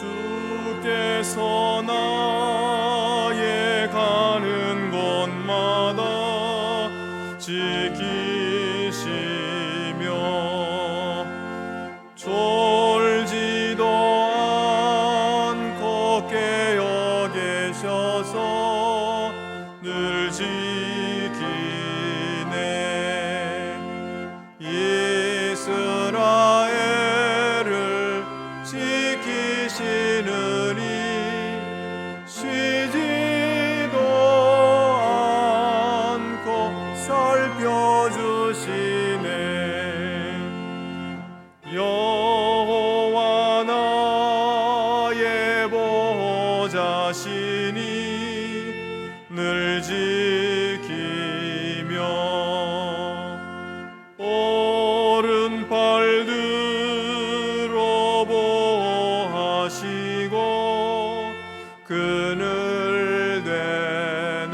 주께서 나의 가는 곳마다 지키시며 졸지도 않고 깨어 계셔서 늘 지키네. 이스라엘을 지키시느니 쉬지도 않고 살펴주시네. 여호와 나의 보호자시니 늘 지키며 오른팔 들어 보호하시고 그늘 되네.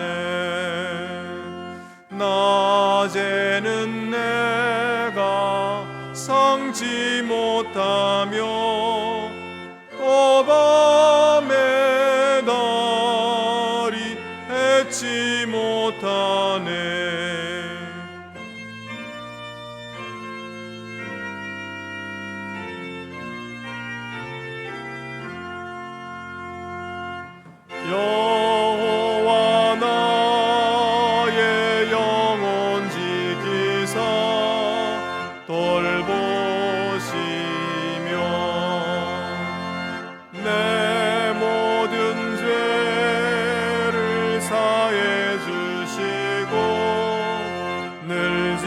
낮에는 내가 삼지 못하며 또 밤에 달이 해치 못하네. 여호와 나의 영혼 지키사 돌보시며 내 모든 죄를 사해 주시고 늘 지키네.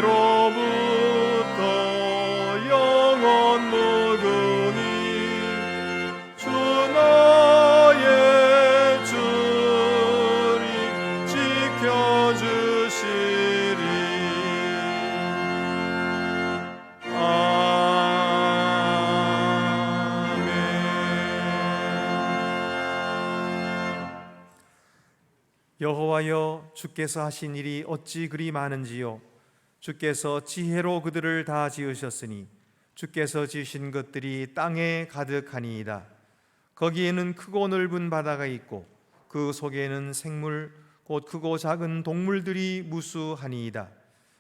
이제로부터 영원 무궁히 주 나의 주리 지켜주시리. 아멘. 여호와여, 주께서 하신 일이 어찌 그리 많은지요. 주께서 지혜로 그들을 다 지으셨으니 주께서 지으신 것들이 땅에 가득하니이다. 거기에는 크고 넓은 바다가 있고 그 속에는 생물 곧 크고 작은 동물들이 무수하니이다.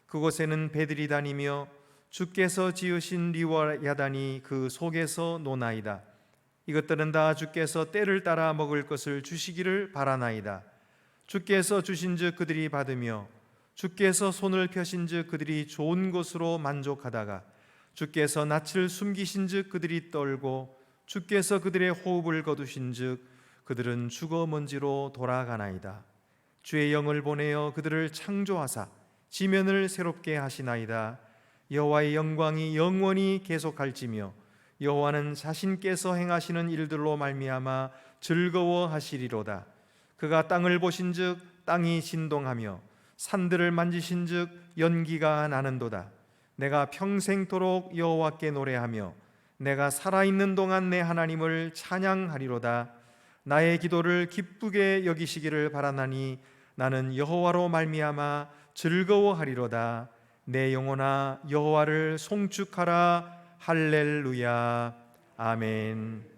그곳에는 배들이 다니며 주께서 지으신 리와 야단이 그 속에서 노나이다. 이것들은 다 주께서 때를 따라 먹을 것을 주시기를 바라나이다. 주께서 주신즉 그들이 받으며 주께서 손을 펴신즉 그들이 좋은 것으로 만족하다가 주께서 낯을 숨기신즉 그들이 떨고 주께서 그들의 호흡을 거두신즉 그들은 죽어 먼지로 돌아가나이다. 주의 영을 보내어 그들을 창조하사 지면을 새롭게 하시나이다. 여호와의 영광이 영원히 계속할지며 여호와는 자신께서 행하시는 일들로 말미암아 즐거워하시리로다. 그가 땅을 보신즉 땅이 진동하며 산들을 만지신즉 연기가 나는도다. 내가 평생토록 여호와께 노래하며 내가 살아있는 동안 내 하나님을 찬양하리로다. 나의 기도를 기쁘게 여기시기를 바라나니 나는 여호와로 말미암아 즐거워하리로다. 내 영혼아 여호와를 송축하라. 할렐루야. 아멘.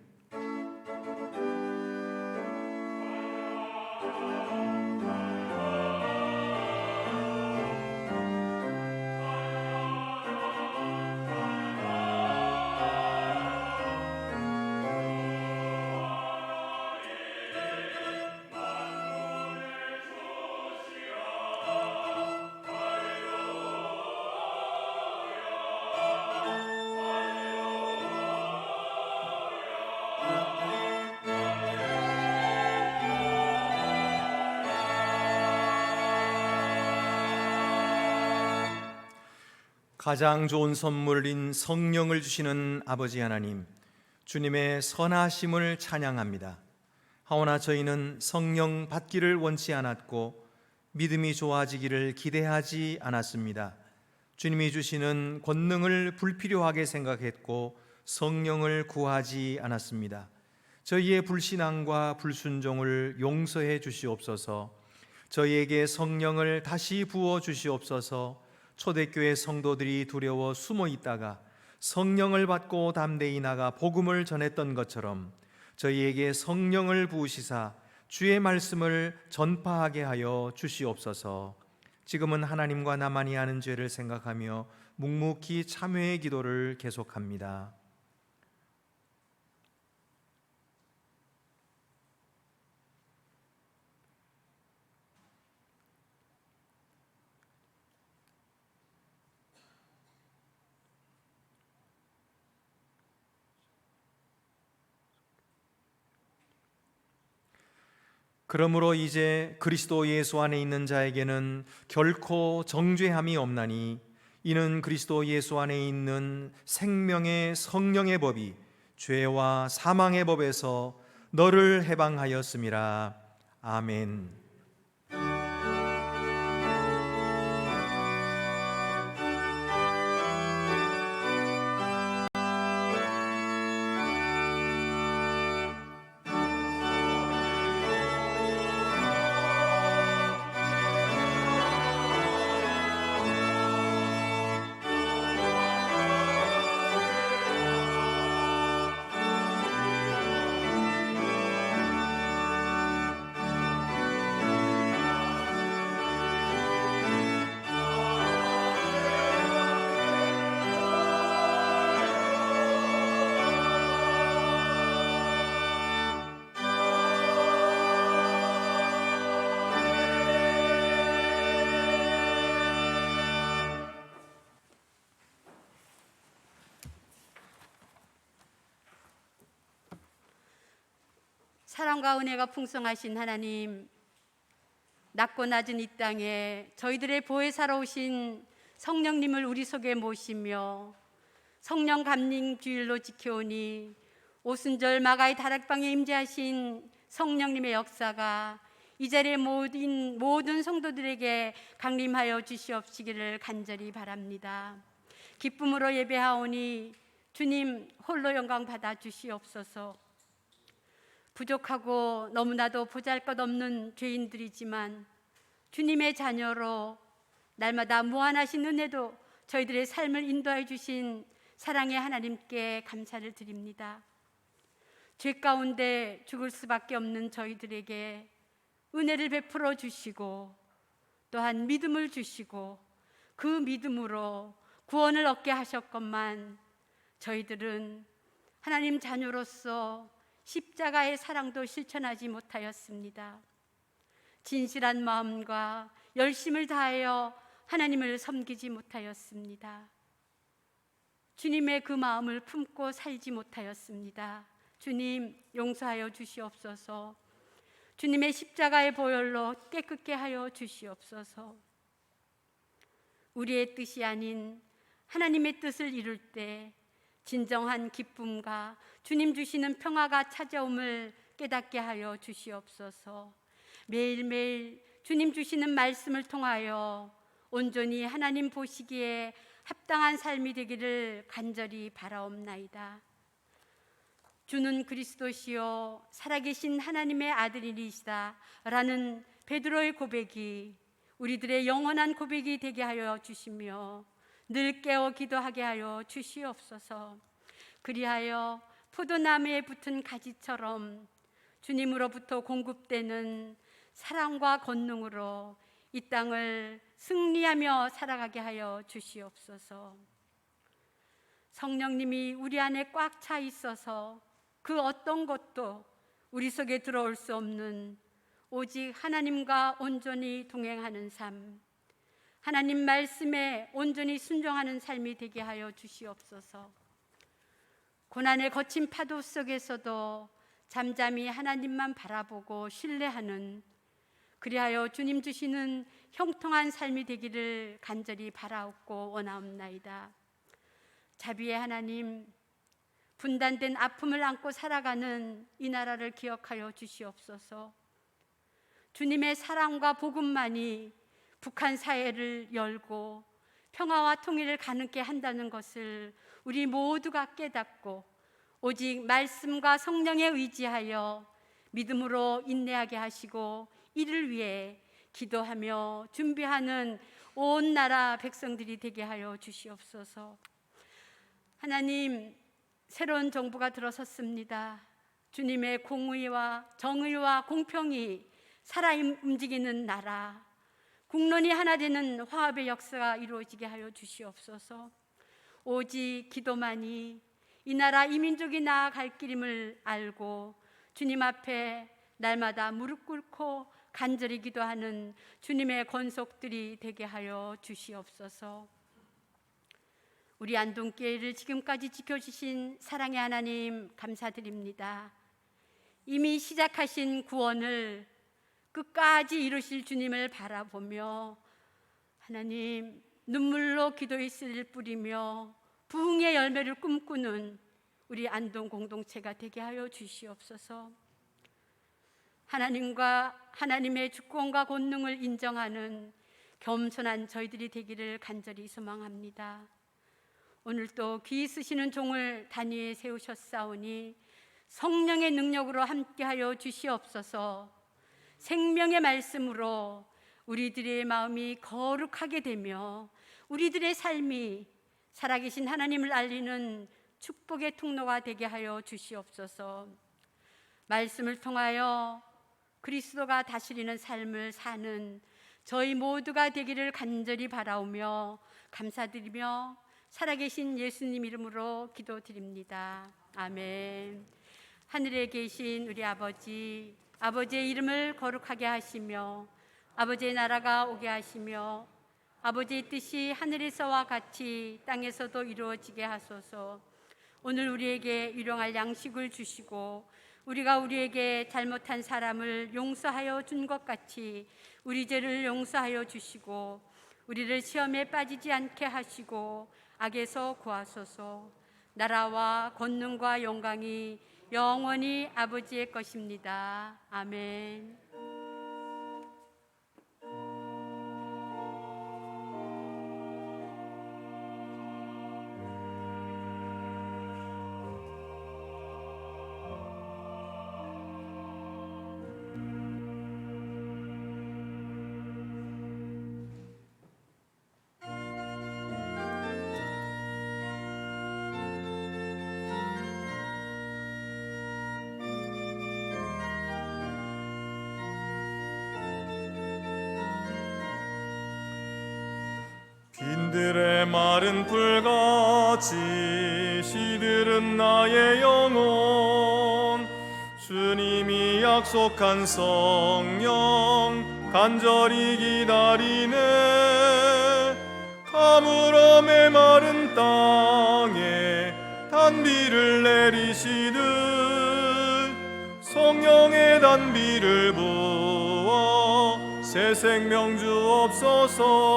가장 좋은 선물인 성령을 주시는 아버지 하나님, 주님의 선하심을 찬양합니다. 하오나 저희는 성령 받기를 원치 않았고 믿음이 좋아지기를 기대하지 않았습니다. 주님이 주시는 권능을 불필요하게 생각했고 성령을 구하지 않았습니다. 저희의 불신앙과 불순종을 용서해 주시옵소서. 저희에게 성령을 다시 부어 주시옵소서. 초대교회 성도들이 두려워 숨어 있다가 성령을 받고 담대히 나가 복음을 전했던 것처럼 저희에게 성령을 부으시사 주의 말씀을 전파하게 하여 주시옵소서. 지금은 하나님과 나만이 아는 죄를 생각하며 묵묵히 참회의 기도를 계속합니다. 그러므로 이제 그리스도 예수 안에 있는 자에게는 결코 정죄함이 없나니 이는 그리스도 예수 안에 있는 생명의 성령의 법이 죄와 사망의 법에서 너를 해방하였음이라. 아멘. 사랑과 은혜가 풍성하신 하나님, 낮고 낮은 이 땅에 저희들의 보혜사로 오신 성령님을 우리 속에 모시며 성령 감림 주일로 지켜오니 오순절 마가의 다락방에 임재하신 성령님의 역사가 이 자리의 모든 성도들에게 강림하여 주시옵시기를 간절히 바랍니다. 기쁨으로 예배하오니 주님 홀로 영광 받아 주시옵소서. 부족하고 너무나도 보잘것없는 죄인들이지만 주님의 자녀로 날마다 무한하신 은혜도 저희들의 삶을 인도해 주신 사랑의 하나님께 감사를 드립니다. 죄 가운데 죽을 수밖에 없는 저희들에게 은혜를 베풀어 주시고 또한 믿음을 주시고 그 믿음으로 구원을 얻게 하셨건만 저희들은 하나님 자녀로서 십자가의 사랑도 실천하지 못하였습니다. 진실한 마음과 열심을 다하여 하나님을 섬기지 못하였습니다. 주님의 그 마음을 품고 살지 못하였습니다. 주님 용서하여 주시옵소서. 주님의 십자가의 보혈로 깨끗게 하여 주시옵소서. 우리의 뜻이 아닌 하나님의 뜻을 이룰 때 진정한 기쁨과 주님 주시는 평화가 찾아옴을 깨닫게 하여 주시옵소서. 매일매일 주님 주시는 말씀을 통하여 온전히 하나님 보시기에 합당한 삶이 되기를 간절히 바라옵나이다. 주는 그리스도시요 살아계신 하나님의 아들이시다 라는 베드로의 고백이 우리들의 영원한 고백이 되게 하여 주시며 늘 깨어 기도하게 하여 주시옵소서. 그리하여 포도나무에 붙은 가지처럼 주님으로부터 공급되는 사랑과 권능으로 이 땅을 승리하며 살아가게 하여 주시옵소서. 성령님이 우리 안에 꽉 차 있어서 그 어떤 것도 우리 속에 들어올 수 없는 오직 하나님과 온전히 동행하는 삶, 하나님 말씀에 온전히 순종하는 삶이 되게 하여 주시옵소서. 고난의 거친 파도 속에서도 잠잠히 하나님만 바라보고 신뢰하는, 그리하여 주님 주시는 형통한 삶이 되기를 간절히 바라옵고 원하옵나이다. 자비의 하나님, 분단된 아픔을 안고 살아가는 이 나라를 기억하여 주시옵소서. 주님의 사랑과 복음만이 북한 사회를 열고 평화와 통일을 가능케 한다는 것을 우리 모두가 깨닫고 오직 말씀과 성령에 의지하여 믿음으로 인내하게 하시고 이를 위해 기도하며 준비하는 온 나라 백성들이 되게 하여 주시옵소서. 하나님, 새로운 정부가 들어섰습니다. 주님의 공의와 정의와 공평이 살아 움직이는 나라, 국론이 하나 되는 화합의 역사가 이루어지게 하여 주시옵소서. 오직 기도만이 이 나라 이 민족이 나아갈 길임을 알고 주님 앞에 날마다 무릎 꿇고 간절히 기도하는 주님의 권속들이 되게 하여 주시옵소서. 우리 안동교회를 지금까지 지켜주신 사랑의 하나님 감사드립니다. 이미 시작하신 구원을 끝까지 이루실 주님을 바라보며 하나님, 눈물로 기도의 씨를 뿌리며 부흥의 열매를 꿈꾸는 우리 안동 공동체가 되게 하여 주시옵소서. 하나님과 하나님의 주권과 권능을 인정하는 겸손한 저희들이 되기를 간절히 소망합니다. 오늘도 귀 쓰시는 종을 단위에 세우셨사오니 성령의 능력으로 함께하여 주시옵소서. 생명의 말씀으로 우리들의 마음이 거룩하게 되며 우리들의 삶이 살아계신 하나님을 알리는 축복의 통로가 되게 하여 주시옵소서. 말씀을 통하여 그리스도가 다스리는 삶을 사는 저희 모두가 되기를 간절히 바라오며 감사드리며 살아계신 예수님 이름으로 기도드립니다. 아멘. 하늘에 계신 우리 아버지, 아버지의 이름을 거룩하게 하시며 아버지의 나라가 오게 하시며 아버지의 뜻이 하늘에서와 같이 땅에서도 이루어지게 하소서. 오늘 우리에게 일용할 양식을 주시고 우리가 우리에게 잘못한 사람을 용서하여 준 것 같이 우리 죄를 용서하여 주시고 우리를 시험에 빠지지 않게 하시고 악에서 구하소서. 나라와 권능과 영광이 영원히 아버지의 것입니다. 아멘. 빈들의 마른 풀같이 시들은 나의 영혼, 주님이 약속한 성령 간절히 기다리네. 가물어 메마른 땅에 단비를 내리시듯 성령의 단비를 부어 새 생명 주옵소서.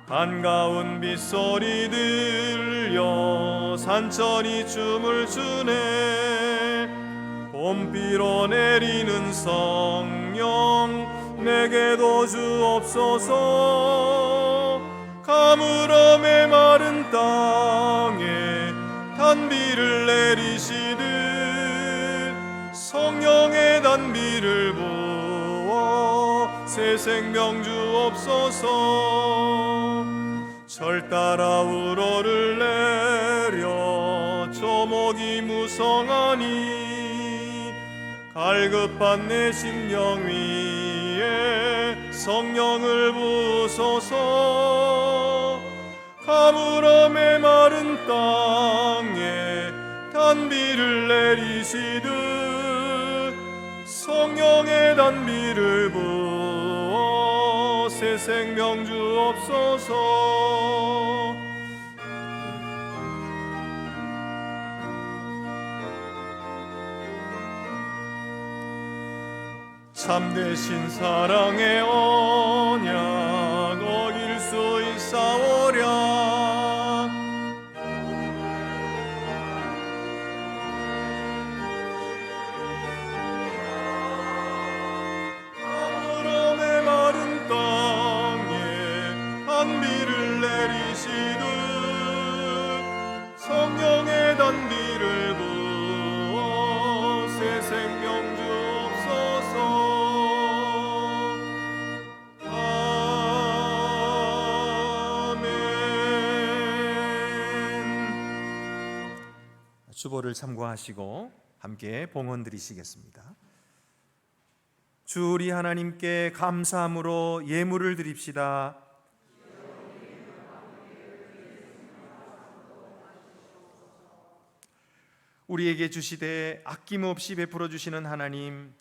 한가운 빗소리 들려 산천이 춤을 추네. 봄비로 내리는 성령 내게도 주옵소서. 가물어 메마른 땅에 단비를 내리시듯 성령의 단비를 부어 새 생명 주옵소서. 절 따라 우러를 내려 조목이 무성하니 갈급한 내 심령 위에 성령을 부소서. 가물어 메마른 땅에 단비를 내리시듯 성령의 단비를 부어 새 생명 주옵소서. 참되신 사랑의 언약 어길 수 있사오랴. 가물어 메마른 땅에 단비를 내리시듯 성령의 단비를 부어 새 생명 주옵소서. 주보를 참고하시고 함께 봉헌 드리시겠습니다. 주 우리 하나님께 감사함으로 예물을 드립시다. 우리에게 주시되 아낌없이 베풀어 주시는 하나님,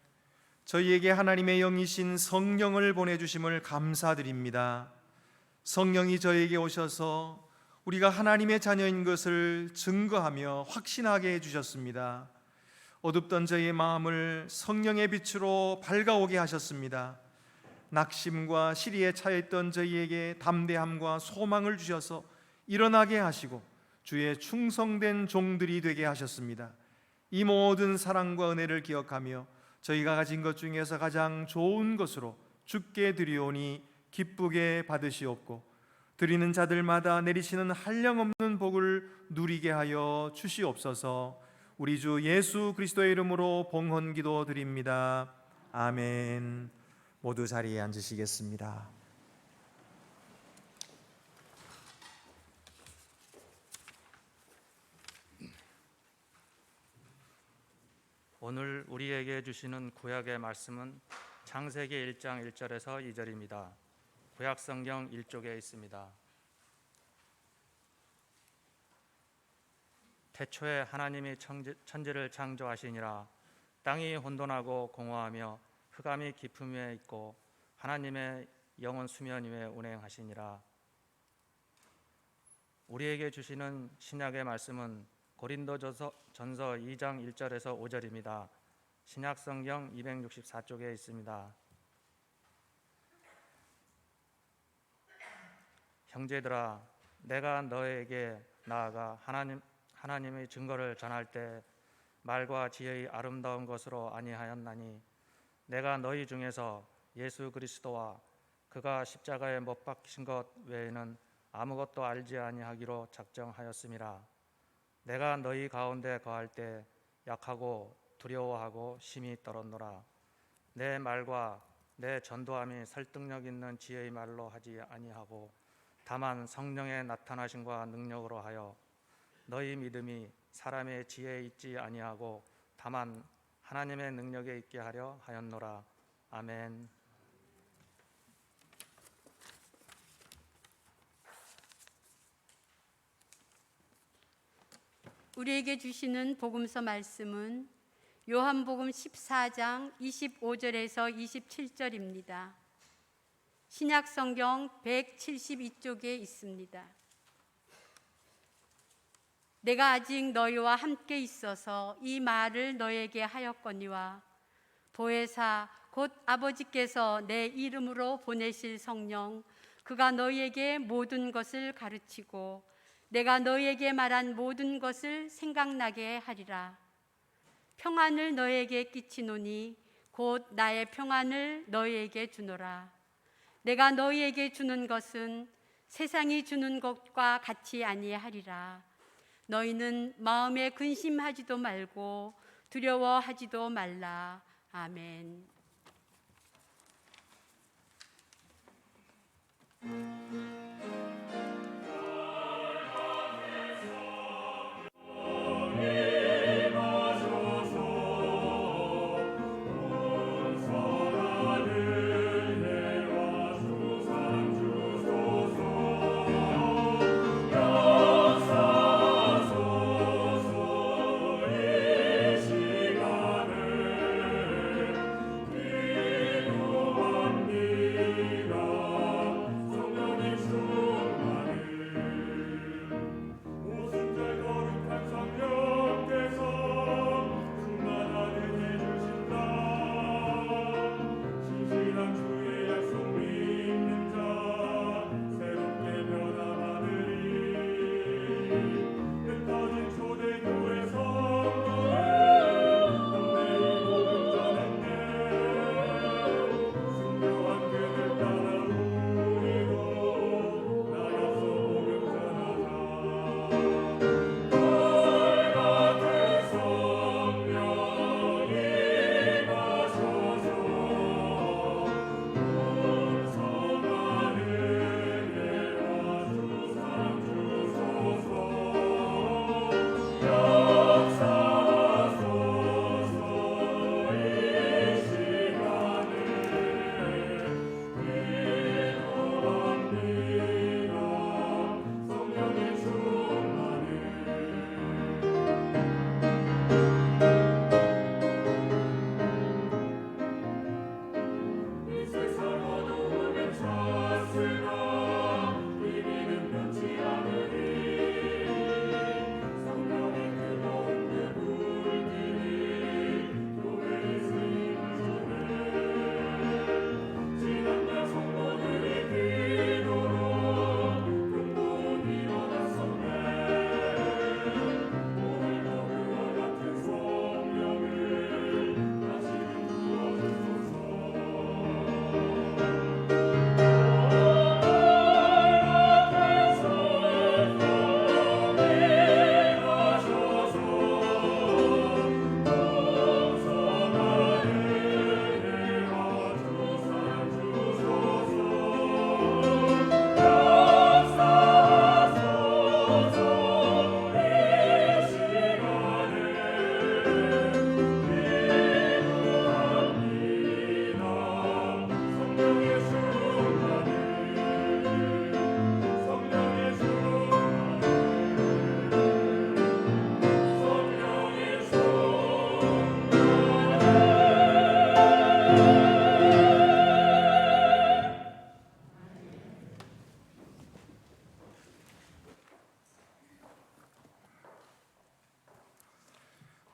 저희에게 하나님의 영이신 성령을 보내주심을 감사드립니다. 성령이 저에게 오셔서 우리가 하나님의 자녀인 것을 증거하며 확신하게 해주셨습니다. 어둡던 저희의 마음을 성령의 빛으로 밝아오게 하셨습니다. 낙심과 시리에 차있던 저희에게 담대함과 소망을 주셔서 일어나게 하시고 주의 충성된 종들이 되게 하셨습니다. 이 모든 사랑과 은혜를 기억하며 저희가 가진 것 중에서 가장 좋은 것으로 주께 드리오니 기쁘게 받으시옵고 드리는 자들마다 내리시는 한량없는 복을 누리게 하여 주시옵소서. 우리 주 예수 그리스도의 이름으로 봉헌 기도 드립니다. 아멘. 모두 자리에 앉으시겠습니다. 오늘 우리에게 주시는 구약의 말씀은 창세기 1장 1절에서 2절입니다. 구약 성경 1쪽에 있습니다. 태초에 하나님이 천지를 창조하시니라. 땅이 혼돈하고 공허하며 흑암이 깊음 위에 있고 하나님의 영은 수면 위에 운행하시니라. 우리에게 주시는 신약의 말씀은 고린도전서 2장 1절에서 5절입니다. 신약 성경 264쪽에 있습니다. 형제들아, 내가 너에게 나아가 하나님의 증거를 전할 때 말과 지혜의 아름다운 것으로 아니하였나니 내가 너희 중에서 예수 그리스도와 그가 십자가에 못 박히신 것 외에는 아무것도 알지 아니하기로 작정하였음이라. 내가 너희 가운데 거할 때 약하고 두려워하고 심히 떨었노라. 내 말과 내 전도함이 설득력 있는 지혜의 말로 하지 아니하고 다만 성령의 나타나심과 능력으로 하여 너희 믿음이 사람의 지혜에 있지 아니하고 다만 하나님의 능력에 있게 하려 하였노라. 아멘. 우리에게 주시는 복음서 말씀은 요한복음 14장 25절에서 27절입니다. 신약 성경 172쪽에 있습니다. 내가 아직 너희와 함께 있어서 이 말을 너에게 하였거니와 보혜사 곧 아버지께서 내 이름으로 보내실 성령 그가 너희에게 모든 것을 가르치고 내가 너희에게 말한 모든 것을 생각나게 하리라. 평안을 너희에게 끼치노니 곧 나의 평안을 너희에게 주노라. 내가 너희에게 주는 것은 세상이 주는 것과 같이 아니하리라. 너희는 마음에 근심하지도 말고 두려워하지도 말라. 아멘.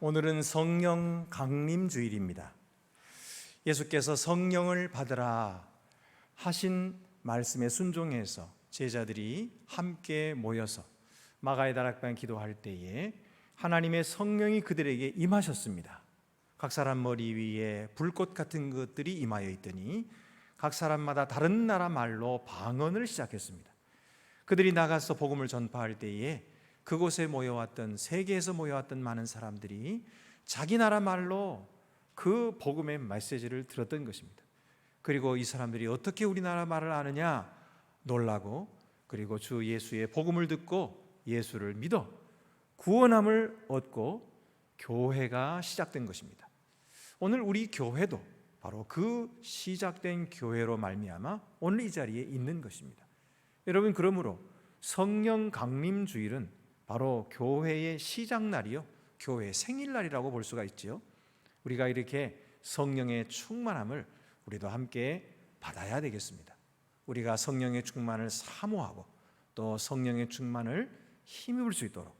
오늘은 성령 강림 주일입니다. 예수께서 성령을 받으라 하신 말씀에 순종해서 제자들이 함께 모여서 마가의 다락방에 기도할 때에 하나님의 성령이 그들에게 임하셨습니다. 각 사람 머리 위에 불꽃 같은 것들이 임하여 있더니 각 사람마다 다른 나라 말로 방언을 시작했습니다. 그들이 나가서 복음을 전파할 때에 그곳에 모여왔던, 세계에서 모여왔던 많은 사람들이 자기 나라 말로 그 복음의 메시지를 들었던 것입니다. 그리고 이 사람들이 어떻게 우리나라 말을 아느냐 놀라고, 그리고 주 예수의 복음을 듣고 예수를 믿어 구원함을 얻고 교회가 시작된 것입니다. 오늘 우리 교회도 바로 그 시작된 교회로 말미암아 오늘 이 자리에 있는 것입니다. 여러분, 그러므로 성령 강림 주일은 바로 교회의 시작날이요, 교회의 생일날이라고 볼 수가 있지요. 우리가 이렇게 성령의 충만함을 우리도 함께 받아야 되겠습니다. 우리가 성령의 충만을 사모하고 또 성령의 충만을 힘입을 수 있도록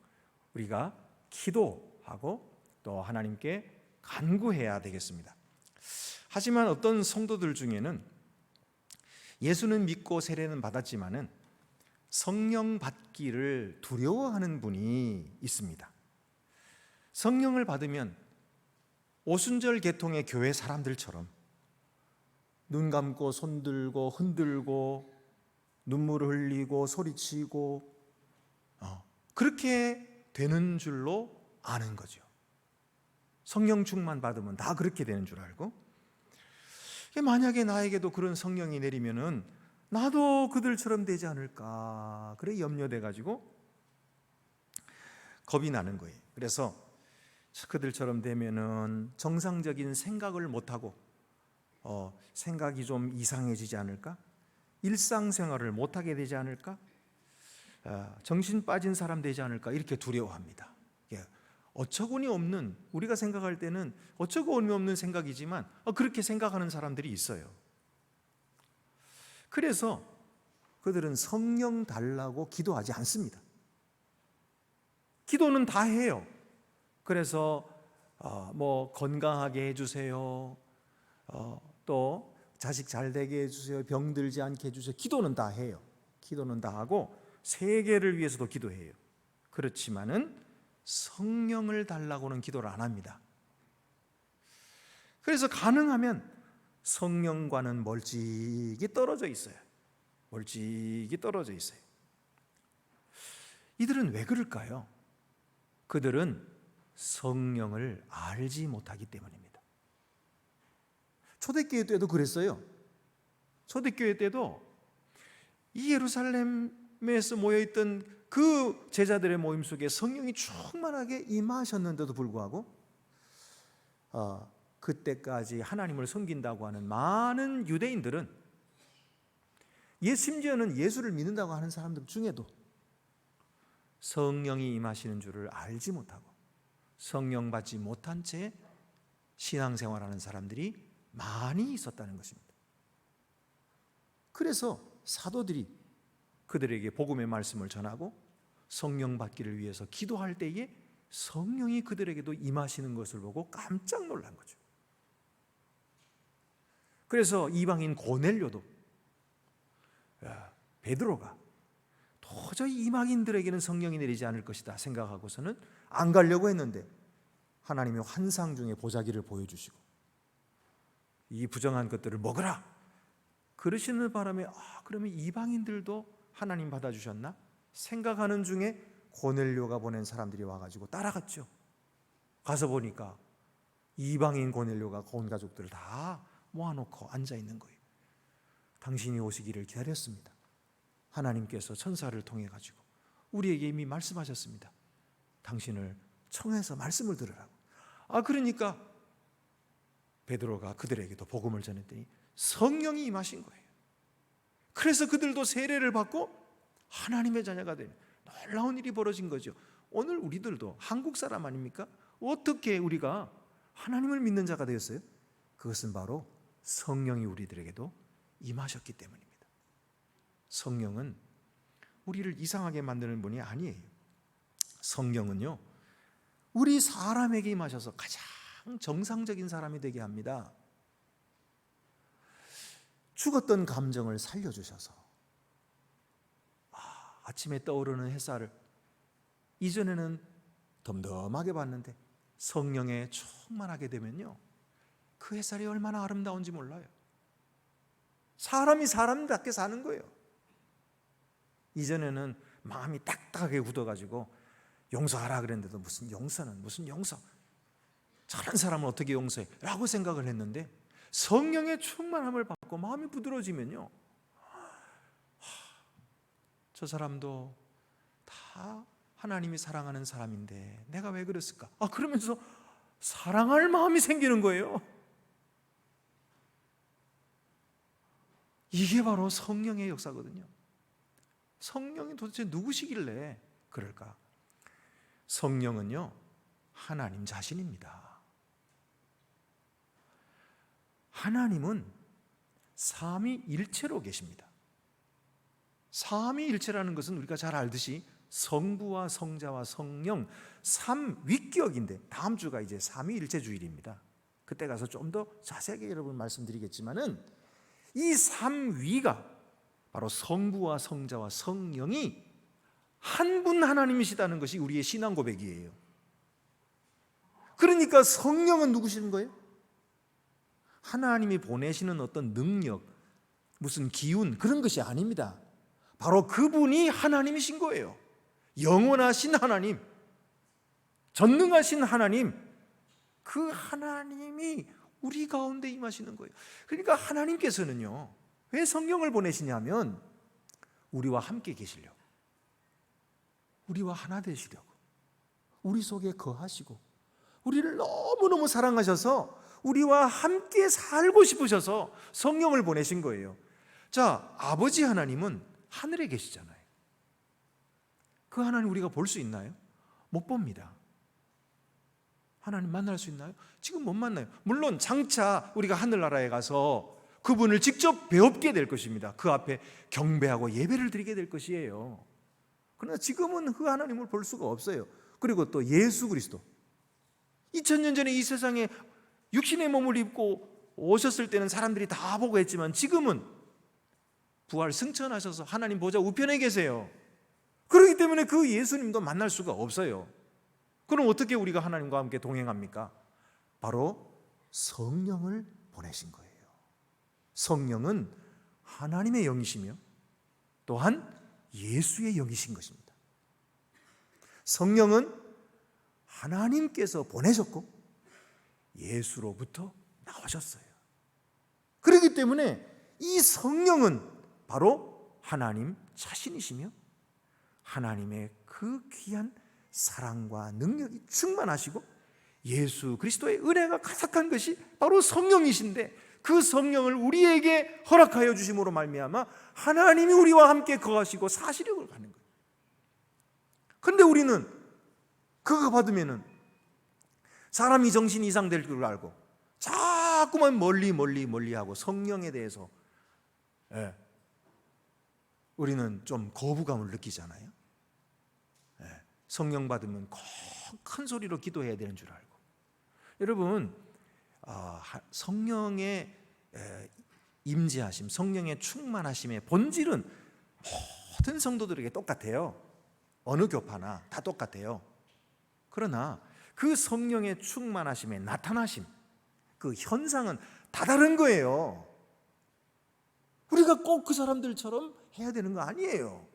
우리가 기도하고 또 하나님께 간구해야 되겠습니다. 하지만 어떤 성도들 중에는 예수는 믿고 세례는 받았지만은 성령 받기를 두려워하는 분이 있습니다. 성령을 받으면 오순절 계통의 교회 사람들처럼 눈 감고 손 들고 흔들고 눈물을 흘리고 소리치고 그렇게 되는 줄로 아는 거죠. 성령 충만 받으면 다 그렇게 되는 줄 알고, 만약에 나에게도 그런 성령이 내리면은 나도 그들처럼 되지 않을까, 그래 염려돼 가지고 겁이 나는 거예요. 그래서 그들처럼 되면은 정상적인 생각을 못하고 생각이 좀 이상해지지 않을까, 일상생활을 못하게 되지 않을까, 정신 빠진 사람 되지 않을까, 이렇게 두려워합니다. 어처구니 없는, 우리가 생각할 때는 어처구니 없는 생각이지만 그렇게 생각하는 사람들이 있어요. 그래서 그들은 성령 달라고 기도하지 않습니다. 기도는 다 해요. 그래서 뭐 건강하게 해주세요, 또 자식 잘 되게 해주세요, 병들지 않게 해주세요. 기도는 다 해요. 기도는 다 하고 세계를 위해서도 기도해요. 그렇지만은 성령을 달라고는 기도를 안 합니다. 그래서 가능하면 성령과는 멀찍이 떨어져 있어요. 멀찍이 떨어져 있어요. 이들은 왜 그럴까요? 그들은 성령을 알지 못하기 때문입니다. 초대교회 때도 그랬어요. 초대교회 때도 이 예루살렘에서 모여있던 그 제자들의 모임 속에 성령이 충만하게 임하셨는데도 불구하고 그때까지 하나님을 섬긴다고 하는 많은 유대인들은, 심지어는 예수를 믿는다고 하는 사람들 중에도 성령이 임하시는 줄을 알지 못하고 성령 받지 못한 채 신앙생활하는 사람들이 많이 있었다는 것입니다. 그래서 사도들이 그들에게 복음의 말씀을 전하고 성령 받기를 위해서 기도할 때에 성령이 그들에게도 임하시는 것을 보고 깜짝 놀란 거죠. 그래서 이방인 고넬료도, 베드로가 도저히 이방인들에게는 성령이 내리지 않을 것이다 생각하고서는 안 가려고 했는데 하나님이 환상 중에 보자기를 보여주시고 이 부정한 것들을 먹으라 그러시는 바람에 그러면 이방인들도 하나님 받아주셨나 생각하는 중에 고넬료가 보낸 사람들이 와가지고 따라갔죠. 가서 보니까 이방인 고넬료가 온 가족들을 다 모아놓고 앉아있는 거예요. 당신이 오시기를 기다렸습니다. 하나님께서 천사를 통해 가지고 우리에게 이미 말씀하셨습니다. 당신을 청해서 말씀을 들으라고. 그러니까 베드로가 그들에게도 복음을 전했더니 성령이 임하신 거예요. 그래서 그들도 세례를 받고 하나님의 자녀가 되는 놀라운 일이 벌어진 거죠. 오늘 우리들도 한국 사람 아닙니까? 어떻게 우리가 하나님을 믿는 자가 되었어요? 그것은 바로 성령이 우리들에게도 임하셨기 때문입니다. 성령은 우리를 이상하게 만드는 분이 아니에요. 성령은요, 우리 사람에게 임하셔서 가장 정상적인 사람이 되게 합니다. 죽었던 감정을 살려주셔서 아침에 떠오르는 햇살을 이전에는 덤덤하게 봤는데 성령에 충만하게 되면요, 그 햇살이 얼마나 아름다운지 몰라요. 사람이 사람답게 사는 거예요. 이전에는 마음이 딱딱하게 굳어가지고 용서하라 그랬는데도 무슨 용서는 무슨 용서, 저런 사람은 어떻게 용서해? 라고 생각을 했는데 성령의 충만함을 받고 마음이 부드러워지면요, 저 사람도 다 하나님이 사랑하는 사람인데 내가 왜 그랬을까? 그러면서 사랑할 마음이 생기는 거예요. 이게 바로 성령의 역사거든요. 성령이 도대체 누구시길래 그럴까? 성령은요, 하나님 자신입니다. 하나님은 삼위일체로 계십니다. 삼위일체라는 것은 우리가 잘 알듯이 성부와 성자와 성령 삼위격인데, 다음 주가 이제 삼위일체 주일입니다. 그때 가서 좀 더 자세하게 여러분 말씀드리겠지만은 이 삼위가 바로 성부와 성자와 성령이 한 분 하나님이시다는 것이 우리의 신앙 고백이에요. 그러니까 성령은 누구시는 거예요? 하나님이 보내시는 어떤 능력, 무슨 기운, 그런 것이 아닙니다. 바로 그분이 하나님이신 거예요. 영원하신 하나님, 전능하신 하나님, 그 하나님이 우리 가운데 임하시는 거예요. 그러니까 하나님께서는요, 왜 성령을 보내시냐면 우리와 함께 계시려고, 우리와 하나 되시려고, 우리 속에 거하시고 우리를 너무너무 사랑하셔서 우리와 함께 살고 싶으셔서 성령을 보내신 거예요. 자, 아버지 하나님은 하늘에 계시잖아요. 그 하나님 우리가 볼 수 있나요? 못 봅니다. 하나님 만날 수 있나요? 지금 못 만나요. 물론 장차 우리가 하늘나라에 가서 그분을 직접 배웁게 될 것입니다. 그 앞에 경배하고 예배를 드리게 될 것이에요. 그러나 지금은 그 하나님을 볼 수가 없어요. 그리고 또 예수 그리스도, 2000년 전에 이 세상에 육신의 몸을 입고 오셨을 때는 사람들이 다 보고 했지만 지금은 부활 승천하셔서 하나님 보좌 우편에 계세요. 그렇기 때문에 그 예수님도 만날 수가 없어요. 그럼 어떻게 우리가 하나님과 함께 동행합니까? 바로 성령을 보내신 거예요. 성령은 하나님의 영이시며 또한 예수의 영이신 것입니다. 성령은 하나님께서 보내셨고 예수로부터 나오셨어요. 그렇기 때문에 이 성령은 바로 하나님 자신이시며 하나님의 그 귀한 사랑과 능력이 충만하시고 예수 그리스도의 은혜가 가득한 것이 바로 성령이신데, 그 성령을 우리에게 허락하여 주심으로 말미암아 하나님이 우리와 함께 거하시고 사시력을 가는 거예요. 그런데 우리는 그거 받으면은 사람이 정신 이상될 줄 알고 자꾸만 멀리 하고 성령에 대해서 우리는 좀 거부감을 느끼잖아요. 성령 받으면 큰 소리로 기도해야 되는 줄 알고. 여러분, 성령의 임재하심, 성령의 충만하심의 본질은 모든 성도들에게 똑같아요. 어느 교파나 다 똑같아요. 그러나 그 성령의 충만하심의 나타나심, 그 현상은 다 다른 거예요. 우리가 꼭 그 사람들처럼 해야 되는 거 아니에요.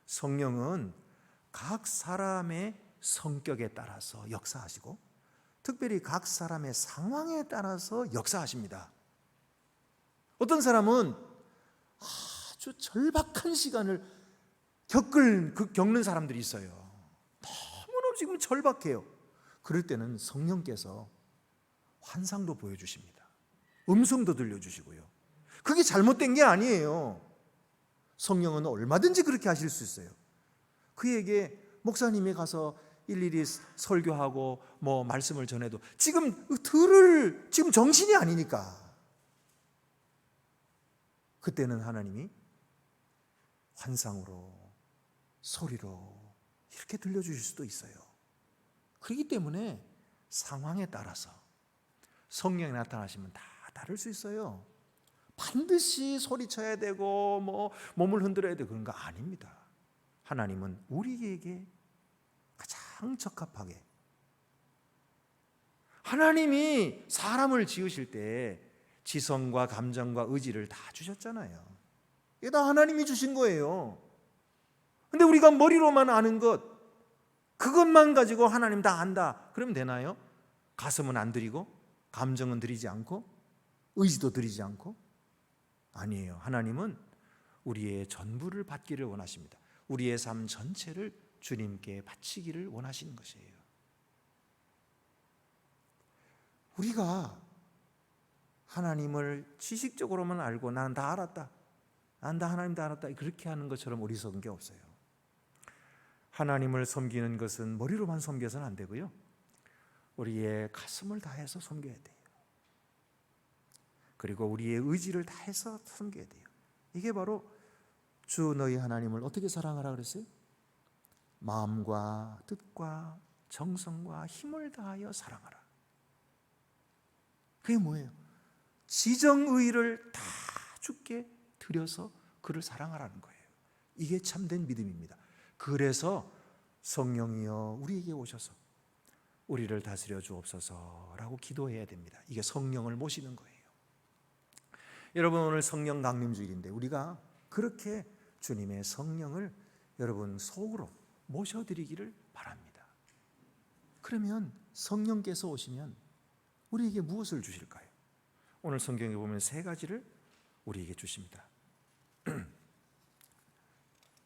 성령은 각 사람의 성격에 따라서 역사하시고 특별히 각 사람의 상황에 따라서 역사하십니다. 어떤 사람은 아주 절박한 시간을 겪는 사람들이 있어요. 너무너무 지금 절박해요. 그럴 때는 성령께서 환상도 보여주십니다. 음성도 들려주시고요. 그게 잘못된 게 아니에요. 성령은 얼마든지 그렇게 하실 수 있어요. 그에게 목사님이 가서 일일이 설교하고 말씀을 전해도 지금 정신이 아니니까 그때는 하나님이 환상으로 소리로 이렇게 들려주실 수도 있어요. 그렇기 때문에 상황에 따라서 성령이 나타나시면 다 다를 수 있어요. 반드시 소리쳐야 되고 뭐 몸을 흔들어야 되고 그런 거 아닙니다. 하나님은 우리에게 가장 적합하게, 하나님이 사람을 지으실 때 지성과 감정과 의지를 다 주셨잖아요. 이게 다 하나님이 주신 거예요. 근데 우리가 머리로만 아는 것, 그것만 가지고 하나님 다 안다 그러면 되나요? 가슴은 안 드리고 감정은 드리지 않고 의지도 드리지 않고? 아니에요. 하나님은 우리의 전부를 받기를 원하십니다. 우리의 삶 전체를 주님께 바치기를 원하시는 것이에요. 우리가 하나님을 지식적으로만 알고 나는 다 알았다, 난 다 하나님 다 알았다, 그렇게 하는 것처럼 어리석은 게 없어요. 하나님을 섬기는 것은 머리로만 섬겨서는 안 되고요, 우리의 가슴을 다해서 섬겨야 돼요. 그리고 우리의 의지를 다해서 섬겨야 돼요. 이게 바로 주 너희 하나님을 어떻게 사랑하라 그랬어요? 마음과 뜻과 정성과 힘을 다하여 사랑하라. 그게 뭐예요? 지정의를 다 주께 드려서 그를 사랑하라는 거예요. 이게 참된 믿음입니다. 그래서 성령이여 우리에게 오셔서 우리를 다스려 주옵소서라고 기도해야 됩니다. 이게 성령을 모시는 거예요. 여러분, 오늘 성령 강림주일인데 우리가 그렇게 주님의 성령을 여러분 속으로 모셔드리기를 바랍니다. 그러면 성령께서 오시면 우리에게 무엇을 주실까요? 오늘 성경에 보면 세 가지를 우리에게 주십니다.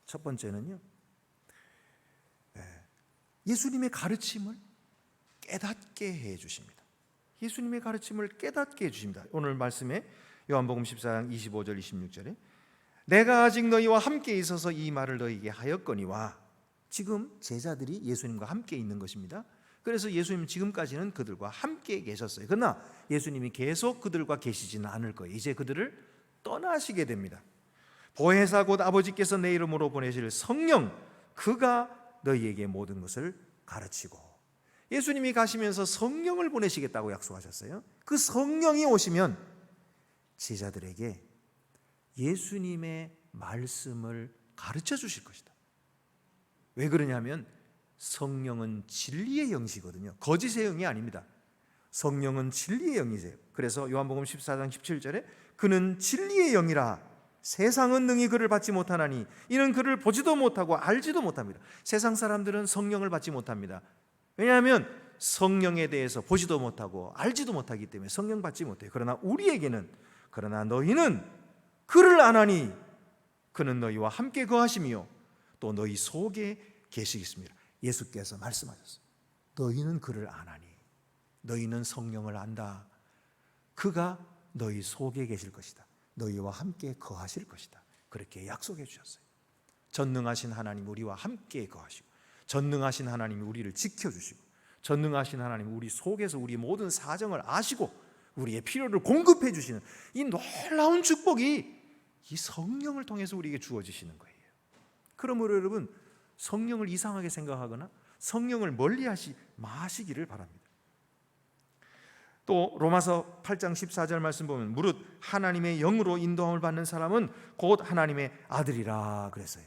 첫 번째는요, 예수님의 가르침을 깨닫게 해 주십니다. 예수님의 가르침을 깨닫게 해 주십니다. 오늘 말씀에 요한복음 14장 25절 26절에 내가 아직 너희와 함께 있어서 이 말을 너희에게 하였거니와, 지금 제자들이 예수님과 함께 있는 것입니다. 그래서 예수님은 지금까지는 그들과 함께 계셨어요. 그러나 예수님이 계속 그들과 계시지는 않을 거예요. 이제 그들을 떠나시게 됩니다. 보혜사 곧 아버지께서 내 이름으로 보내실 성령, 그가 너희에게 모든 것을 가르치고, 예수님이 가시면서 성령을 보내시겠다고 약속하셨어요. 그 성령이 오시면 제자들에게 예수님의 말씀을 가르쳐 주실 것이다. 왜 그러냐면 성령은 진리의 영이시거든요. 거짓의 영이 아닙니다. 성령은 진리의 영이세요. 그래서 요한복음 14장 17절에 그는 진리의 영이라 세상은 능히 그를 받지 못하나니 이는 그를 보지도 못하고 알지도 못합니다. 세상 사람들은 성령을 받지 못합니다. 왜냐하면 성령에 대해서 보지도 못하고 알지도 못하기 때문에 성령 받지 못해요. 그러나 우리에게는, 그러나 너희는 그를 아나니 그는 너희와 함께 거하심이요 또 너희 속에 계시겠습니다. 예수께서 말씀하셨어요. 너희는 그를 아나니, 너희는 성령을 안다. 그가 너희 속에 계실 것이다. 너희와 함께 거하실 것이다. 그렇게 약속해 주셨어요. 전능하신 하나님 우리와 함께 거하시고, 전능하신 하나님이 우리를 지켜주시고, 전능하신 하나님 우리 속에서 우리 모든 사정을 아시고 우리의 필요를 공급해 주시는 이 놀라운 축복이 이 성령을 통해서 우리에게 주어지시는 거예요. 그러므로 여러분, 성령을 이상하게 생각하거나 성령을 멀리하지 마시기를 바랍니다. 또 로마서 8장 14절 말씀 보면 무릇 하나님의 영으로 인도함을 받는 사람은 곧 하나님의 아들이라 그랬어요.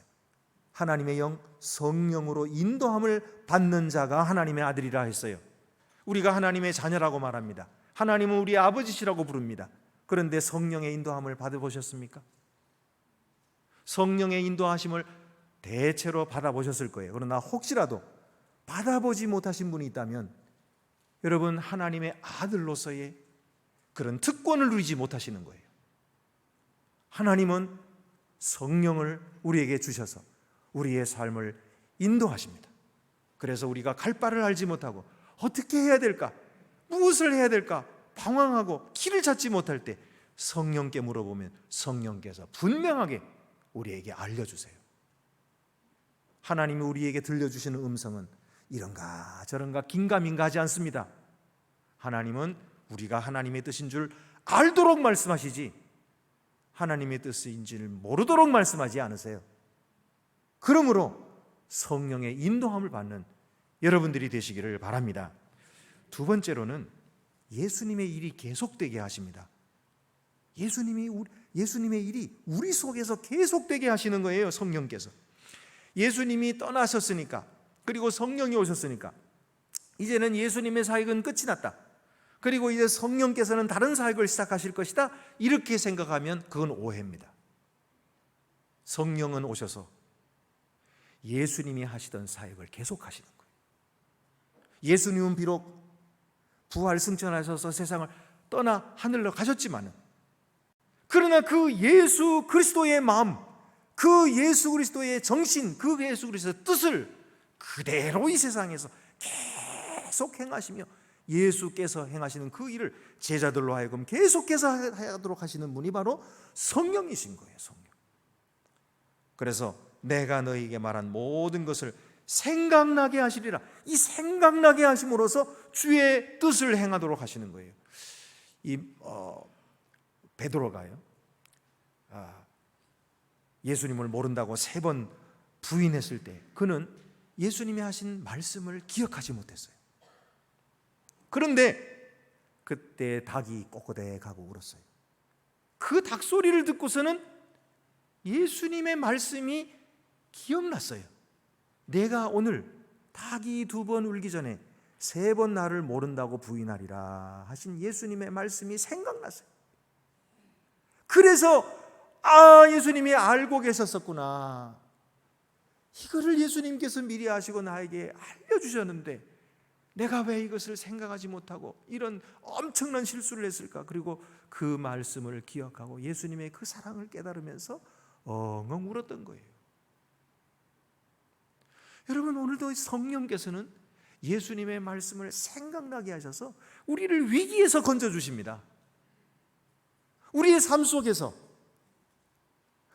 하나님의 영, 성령으로 인도함을 받는 자가 하나님의 아들이라 했어요. 우리가 하나님의 자녀라고 말합니다. 하나님은 우리 아버지시라고 부릅니다. 그런데 성령의 인도함을 받아보셨습니까? 성령의 인도하심을 대체로 받아보셨을 거예요. 그러나 혹시라도 받아보지 못하신 분이 있다면 여러분, 하나님의 아들로서의 그런 특권을 누리지 못하시는 거예요. 하나님은 성령을 우리에게 주셔서 우리의 삶을 인도하십니다. 그래서 우리가 갈 바를 알지 못하고 어떻게 해야 될까, 무엇을 해야 될까 방황하고 길을 찾지 못할 때 성령께 물어보면 성령께서 분명하게 우리에게 알려주세요. 하나님이 우리에게 들려주시는 음성은 이런가 저런가 긴가민가 하지 않습니다. 하나님은 우리가 하나님의 뜻인 줄 알도록 말씀하시지 하나님의 뜻인지를 모르도록 말씀하지 않으세요. 그러므로 성령의 인도함을 받는 여러분들이 되시기를 바랍니다. 두 번째로는 예수님의 일이 계속되게 하십니다. 예수님의 일이 우리 속에서 계속되게 하시는 거예요. 성령께서. 예수님이 떠나셨으니까, 그리고 성령이 오셨으니까 이제는 예수님의 사역은 끝이 났다, 그리고 이제 성령께서는 다른 사역을 시작하실 것이다, 이렇게 생각하면 그건 오해입니다. 성령은 오셔서 예수님이 하시던 사역을 계속하시는 거예요. 예수님은 비록 부활 승천하셔서 세상을 떠나 하늘로 가셨지만은, 그러나 그 예수 그리스도의 마음, 그 예수 그리스도의 정신, 그 예수 그리스도의 뜻을 그대로 이 세상에서 계속 행하시며, 예수께서 행하시는 그 일을 제자들로 하여금 계속해서 하도록 하시는 분이 바로 성령이신 거예요. 성령. 그래서 내가 너희에게 말한 모든 것을 생각나게 하시리라. 이 생각나게 하심으로써 주의 뜻을 행하도록 하시는 거예요. 베드로가요, 예수님을 모른다고 3번 부인했을 때 그는 예수님이 하신 말씀을 기억하지 못했어요. 그런데 그때 닭이 꼬꼬대가고 울었어요. 그 닭소리를 듣고서는 예수님의 말씀이 기억났어요. 내가 오늘 닭이 2번 울기 전에 3번 나를 모른다고 부인하리라 하신 예수님의 말씀이 생각났어요. 그래서 예수님이 알고 계셨었구나, 이거를 예수님께서 미리 아시고 나에게 알려주셨는데 내가 왜 이것을 생각하지 못하고 이런 엄청난 실수를 했을까. 그리고 그 말씀을 기억하고 예수님의 그 사랑을 깨달으면서 엉엉 울었던 거예요. 여러분, 오늘도 성령께서는 예수님의 말씀을 생각나게 하셔서 우리를 위기에서 건져주십니다. 우리의 삶 속에서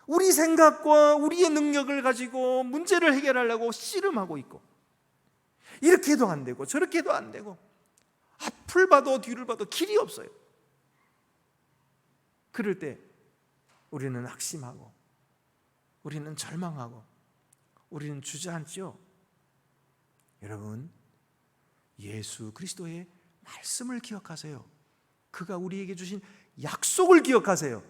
우리 생각과 우리의 능력을 가지고 문제를 해결하려고 씨름하고 있고, 이렇게 해도 안 되고 저렇게 해도 안 되고, 앞을 봐도 뒤를 봐도 길이 없어요. 그럴 때 우리는 낙심하고, 우리는 절망하고, 우리는 주저앉죠. 여러분, 예수 그리스도의 말씀을 기억하세요. 그가 우리에게 주신 약속을 기억하세요.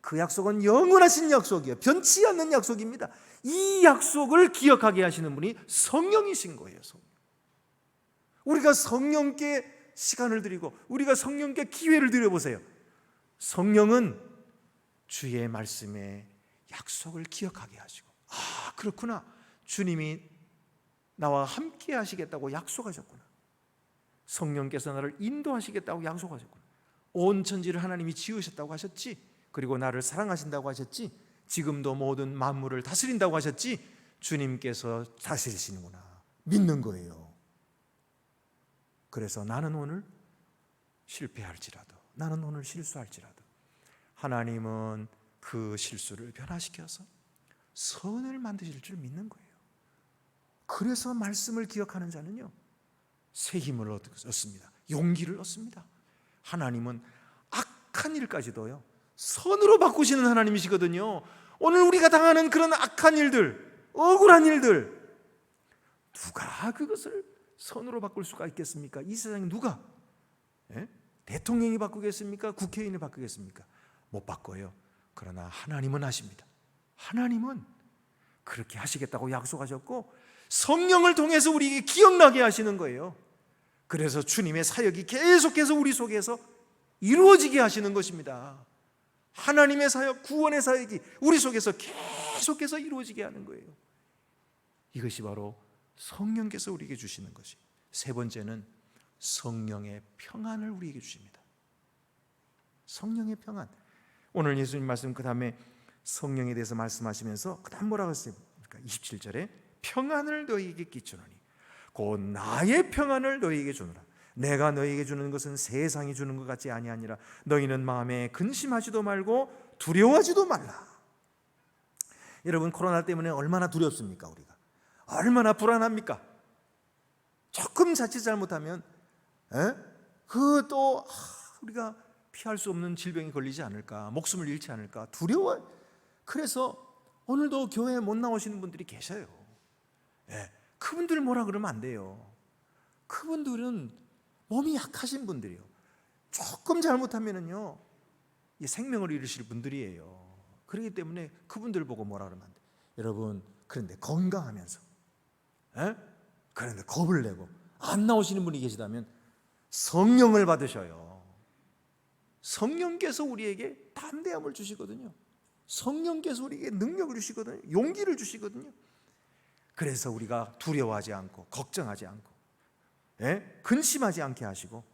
그 약속은 영원하신 약속이에요. 변치 않는 약속입니다. 이 약속을 기억하게 하시는 분이 성령이신 거예요. 성령. 우리가 성령께 시간을 드리고 우리가 성령께 기회를 드려보세요. 성령은 주의 말씀에 약속을 기억하게 하시고, 그렇구나, 주님이 나와 함께 하시겠다고 약속하셨구나, 성령께서 나를 인도하시겠다고 약속하셨구나, 온 천지를 하나님이 지으셨다고 하셨지, 그리고 나를 사랑하신다고 하셨지, 지금도 모든 만물을 다스린다고 하셨지, 주님께서 다스리시는구나 믿는 거예요. 그래서 나는 오늘 실패할지라도, 나는 오늘 실수할지라도 하나님은 그 실수를 변화시켜서 선을 만드실 줄 믿는 거예요. 그래서 말씀을 기억하는 자는요, 새 힘을 얻습니다. 용기를 얻습니다. 하나님은 악한 일까지도요 선으로 바꾸시는 하나님이시거든요. 오늘 우리가 당하는 그런 악한 일들, 억울한 일들, 누가 그것을 선으로 바꿀 수가 있겠습니까? 이 세상에 누가? 대통령이 바꾸겠습니까? 국회의원이 바꾸겠습니까? 못 바꿔요. 그러나 하나님은 하십니다. 하나님은 그렇게 하시겠다고 약속하셨고, 성령을 통해서 우리에게 기억나게 하시는 거예요. 그래서 주님의 사역이 계속해서 우리 속에서 이루어지게 하시는 것입니다. 하나님의 사역, 구원의 사역이 우리 속에서 계속해서 이루어지게 하는 거예요. 이것이 바로 성령께서 우리에게 주시는 것이. 세 번째는 성령의 평안을 우리에게 주십니다. 성령의 평안. 오늘 예수님 말씀 그 다음에 성령에 대해서 말씀하시면서 그 다음 뭐라고 했어요? 그러니까 27절에 평안을 너희에게 끼치노니 곧 나의 평안을 너희에게 주노라. 내가 너희에게 주는 것은 세상이 주는 것 같지 아니하니라. 너희는 마음에 근심하지도 말고 두려워하지도 말라. 여러분, 코로나 때문에 얼마나 두렵습니까? 우리가 얼마나 불안합니까? 조금 자칫 잘못하면 그 또 우리가 피할 수 없는 질병이 걸리지 않을까, 목숨을 잃지 않을까 두려워. 그래서 오늘도 교회에 못 나오시는 분들이 계셔요. 그분들 뭐라 그러면 안 돼요. 그분들은 몸이 약하신 분들이요. 조금 잘못하면은요, 이 생명을 잃으실 분들이에요. 그렇기 때문에 그분들 보고 뭐라 그러면 안 돼요. 여러분, 그런데 건강하면서, 그런데 겁을 내고 안 나오시는 분이 계시다면 성령을 받으셔요. 성령께서 우리에게 담대함을 주시거든요. 성령께서 우리에게 능력을 주시거든요. 용기를 주시거든요. 그래서 우리가 두려워하지 않고 걱정하지 않고 근심하지 않게 하시고,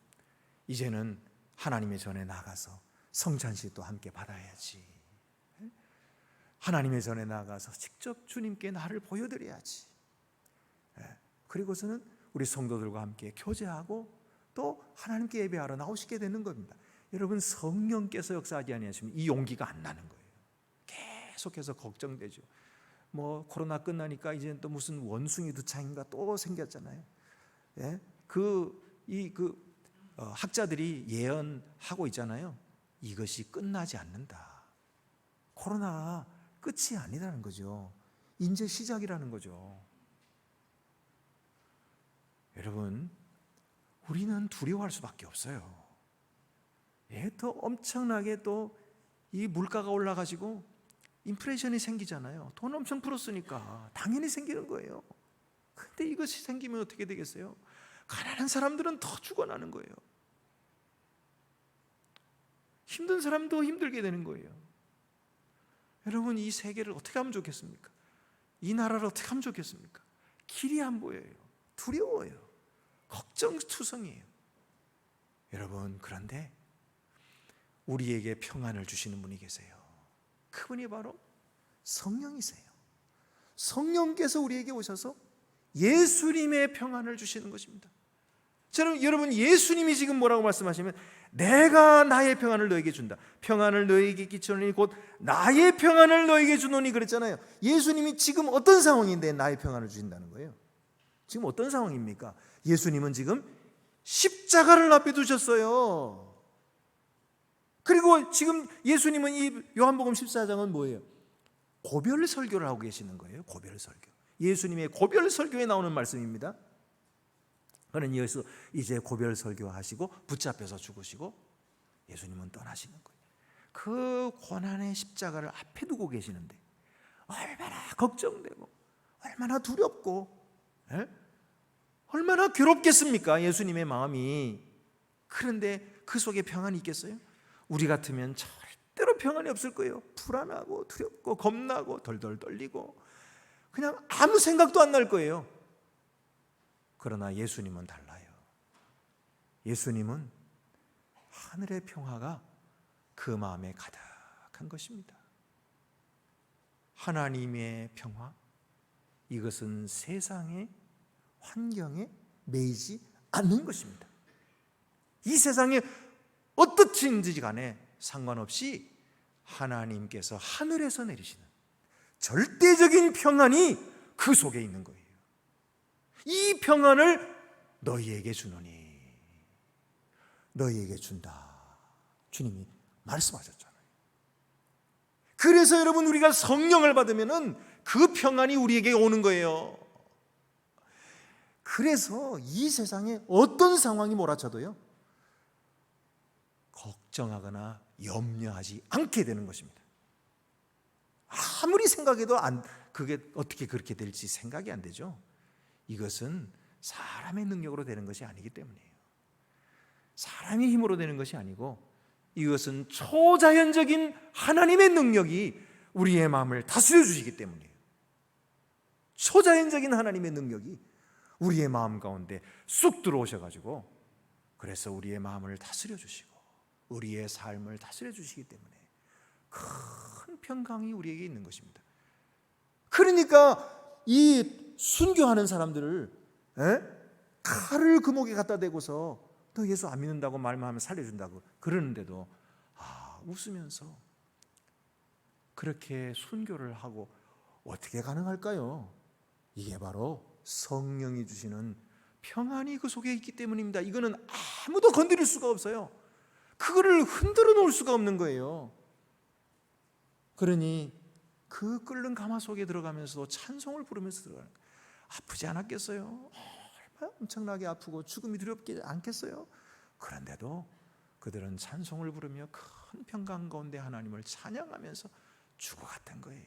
이제는 하나님의 전에 나가서 성찬식도 함께 받아야지. 하나님의 전에 나가서 직접 주님께 나를 보여드려야지. 그리고서는 우리 성도들과 함께 교제하고 또 하나님께 예배하러 나오시게 되는 겁니다. 여러분, 성령께서 역사하지 아니하시면 이 용기가 안 나는 거예요. 계속해서 걱정되죠. 뭐 코로나 끝나니까 이제는 또 무슨 원숭이 두창인가 또 생겼잖아요. 학자들이 예언하고 있잖아요. 이것이 끝나지 않는다. 코로나 끝이 아니라는 거죠. 이제 시작이라는 거죠. 여러분, 우리는 두려워할 수밖에 없어요. 또 엄청나게 또 이 물가가 올라가지고 인플레이션이 생기잖아요. 돈 엄청 풀었으니까 당연히 생기는 거예요. 근데 이것이 생기면 어떻게 되겠어요? 가난한 사람들은 더 죽어나는 거예요. 힘든 사람도 힘들게 되는 거예요. 여러분, 이 세계를 어떻게 하면 좋겠습니까? 이 나라를 어떻게 하면 좋겠습니까? 길이 안 보여요. 두려워요. 걱정투성이에요. 여러분, 그런데 우리에게 평안을 주시는 분이 계세요. 그분이 바로 성령이세요. 성령께서 우리에게 오셔서 예수님의 평안을 주시는 것입니다. 여러분, 예수님이 지금 뭐라고 말씀하시면, 내가 나의 평안을 너에게 준다. 평안을 너에게 끼치노니 곧 나의 평안을 너에게 주노니 그랬잖아요. 예수님이 지금 어떤 상황인데 나의 평안을 주신다는 거예요? 지금 어떤 상황입니까? 예수님은 지금 십자가를 앞에 두셨어요. 그리고 지금 예수님은 이 요한복음 14장은 뭐예요? 고별 설교를 하고 계시는 거예요. 고별 설교. 예수님의 고별 설교에 나오는 말씀입니다. 그는 여기서 이제 고별 설교하시고 붙잡혀서 죽으시고 예수님은 떠나시는 거예요. 그 고난의 십자가를 앞에 두고 계시는데 얼마나 걱정되고 얼마나 두렵고 얼마나 괴롭겠습니까? 예수님의 마음이. 그런데 그 속에 평안이 있겠어요? 우리 같으면 절대로 평안이 없을 거예요. 불안하고 두렵고 겁나고 덜덜 떨리고 그냥 아무 생각도 안 날 거예요. 그러나 예수님은 달라요. 예수님은 하늘의 평화가 그 마음에 가득한 것입니다. 하나님의 평화, 이것은 세상의 환경에 매이지 않는 것입니다. 이 세상에 어떻든지 간에 상관없이 하나님께서 하늘에서 내리시는 절대적인 평안이 그 속에 있는 거예요. 이 평안을 너희에게 주노니, 너희에게 준다. 주님이 말씀하셨잖아요. 그래서 여러분, 우리가 성령을 받으면은 그 평안이 우리에게 오는 거예요. 그래서 이 세상에 어떤 상황이 몰아쳐도요, 걱정하거나 염려하지 않게 되는 것입니다. 아무리 생각해도 그게 어떻게 그렇게 될지 생각이 안 되죠. 이것은 사람의 능력으로 되는 것이 아니기 때문이에요. 사람의 힘으로 되는 것이 아니고 이것은 초자연적인 하나님의 능력이 우리의 마음을 다스려 주시기 때문이에요. 초자연적인 하나님의 능력이 우리의 마음 가운데 쑥 들어오셔가지고 그래서 우리의 마음을 다스려 주시고 우리의 삶을 다스려 주시기 때문에 큰 평강이 우리에게 있는 것입니다. 그러니까 이 순교하는 사람들을 칼을 그 목에 갖다 대고서 너 예수 안 믿는다고 말만 하면 살려준다고 그러는데도 웃으면서 그렇게 순교를 하고 어떻게 가능할까요? 이게 바로 성령이 주시는 평안이 그 속에 있기 때문입니다. 이거는 아무도 건드릴 수가 없어요. 그거를 흔들어 놓을 수가 없는 거예요. 그러니 그 끓는 가마 속에 들어가면서 찬송을 부르면서 들어가는 거예요. 아프지 않았겠어요? 얼마나 엄청나게 아프고 죽음이 두렵지 않겠어요? 그런데도 그들은 찬송을 부르며 큰 평강 가운데 하나님을 찬양하면서 죽어갔던 거예요.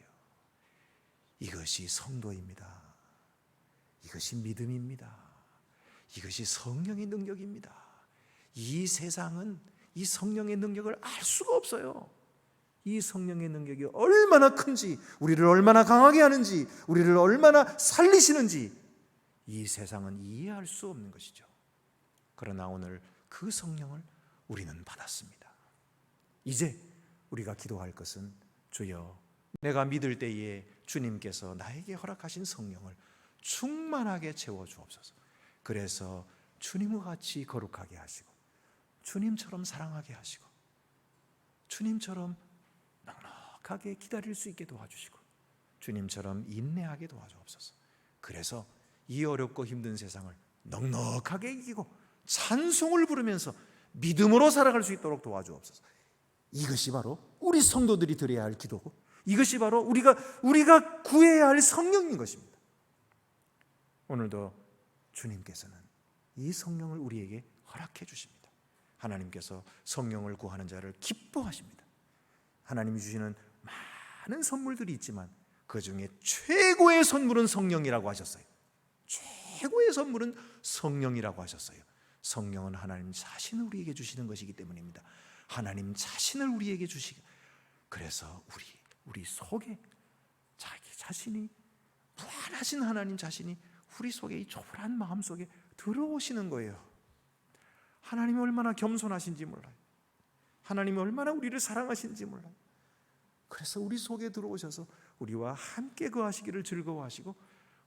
이것이 성도입니다. 이것이 믿음입니다. 이것이 성령의 능력입니다. 이 세상은 이 성령의 능력을 알 수가 없어요. 이 성령의 능력이 얼마나 큰지, 우리를 얼마나 강하게 하는지, 우리를 얼마나 살리시는지 이 세상은 이해할 수 없는 것이죠. 그러나 오늘 그 성령을 우리는 받았습니다. 이제 우리가 기도할 것은 주여, 내가 믿을 때에 주님께서 나에게 허락하신 성령을 충만하게 채워주옵소서. 그래서 주님과 같이 거룩하게 하시고, 주님처럼 사랑하게 하시고, 주님처럼 넉넉하게 기다릴 수 있게 도와주시고, 주님처럼 인내하게 도와주옵소서. 그래서 이 어렵고 힘든 세상을 넉넉하게 이기고 찬송을 부르면서 믿음으로 살아갈 수 있도록 도와주옵소서. 이것이 바로 우리 성도들이 드려야 할 기도고, 이것이 바로 우리가 구해야 할 성령인 것입니다. 오늘도 주님께서는 이 성령을 우리에게 허락해 주십니다. 하나님께서 성령을 구하는 자를 기뻐하십니다. 하나님이 주시는 많은 선물들이 있지만 그 중에 최고의 선물은 성령이라고 하셨어요. 최고의 선물은 성령이라고 하셨어요. 성령은 하나님 자신을 우리에게 주시는 것이기 때문입니다. 하나님 자신을 우리에게 주시기, 그래서 우리 속에 자기 자신이, 무한하신 하나님 자신이 우리 속에, 이 좁은 마음 속에 들어오시는 거예요. 하나님이 얼마나 겸손하신지 몰라요. 하나님이 얼마나 우리를 사랑하시는지 몰라요. 그래서 우리 속에 들어오셔서 우리와 함께 거하시기를 즐거워하시고,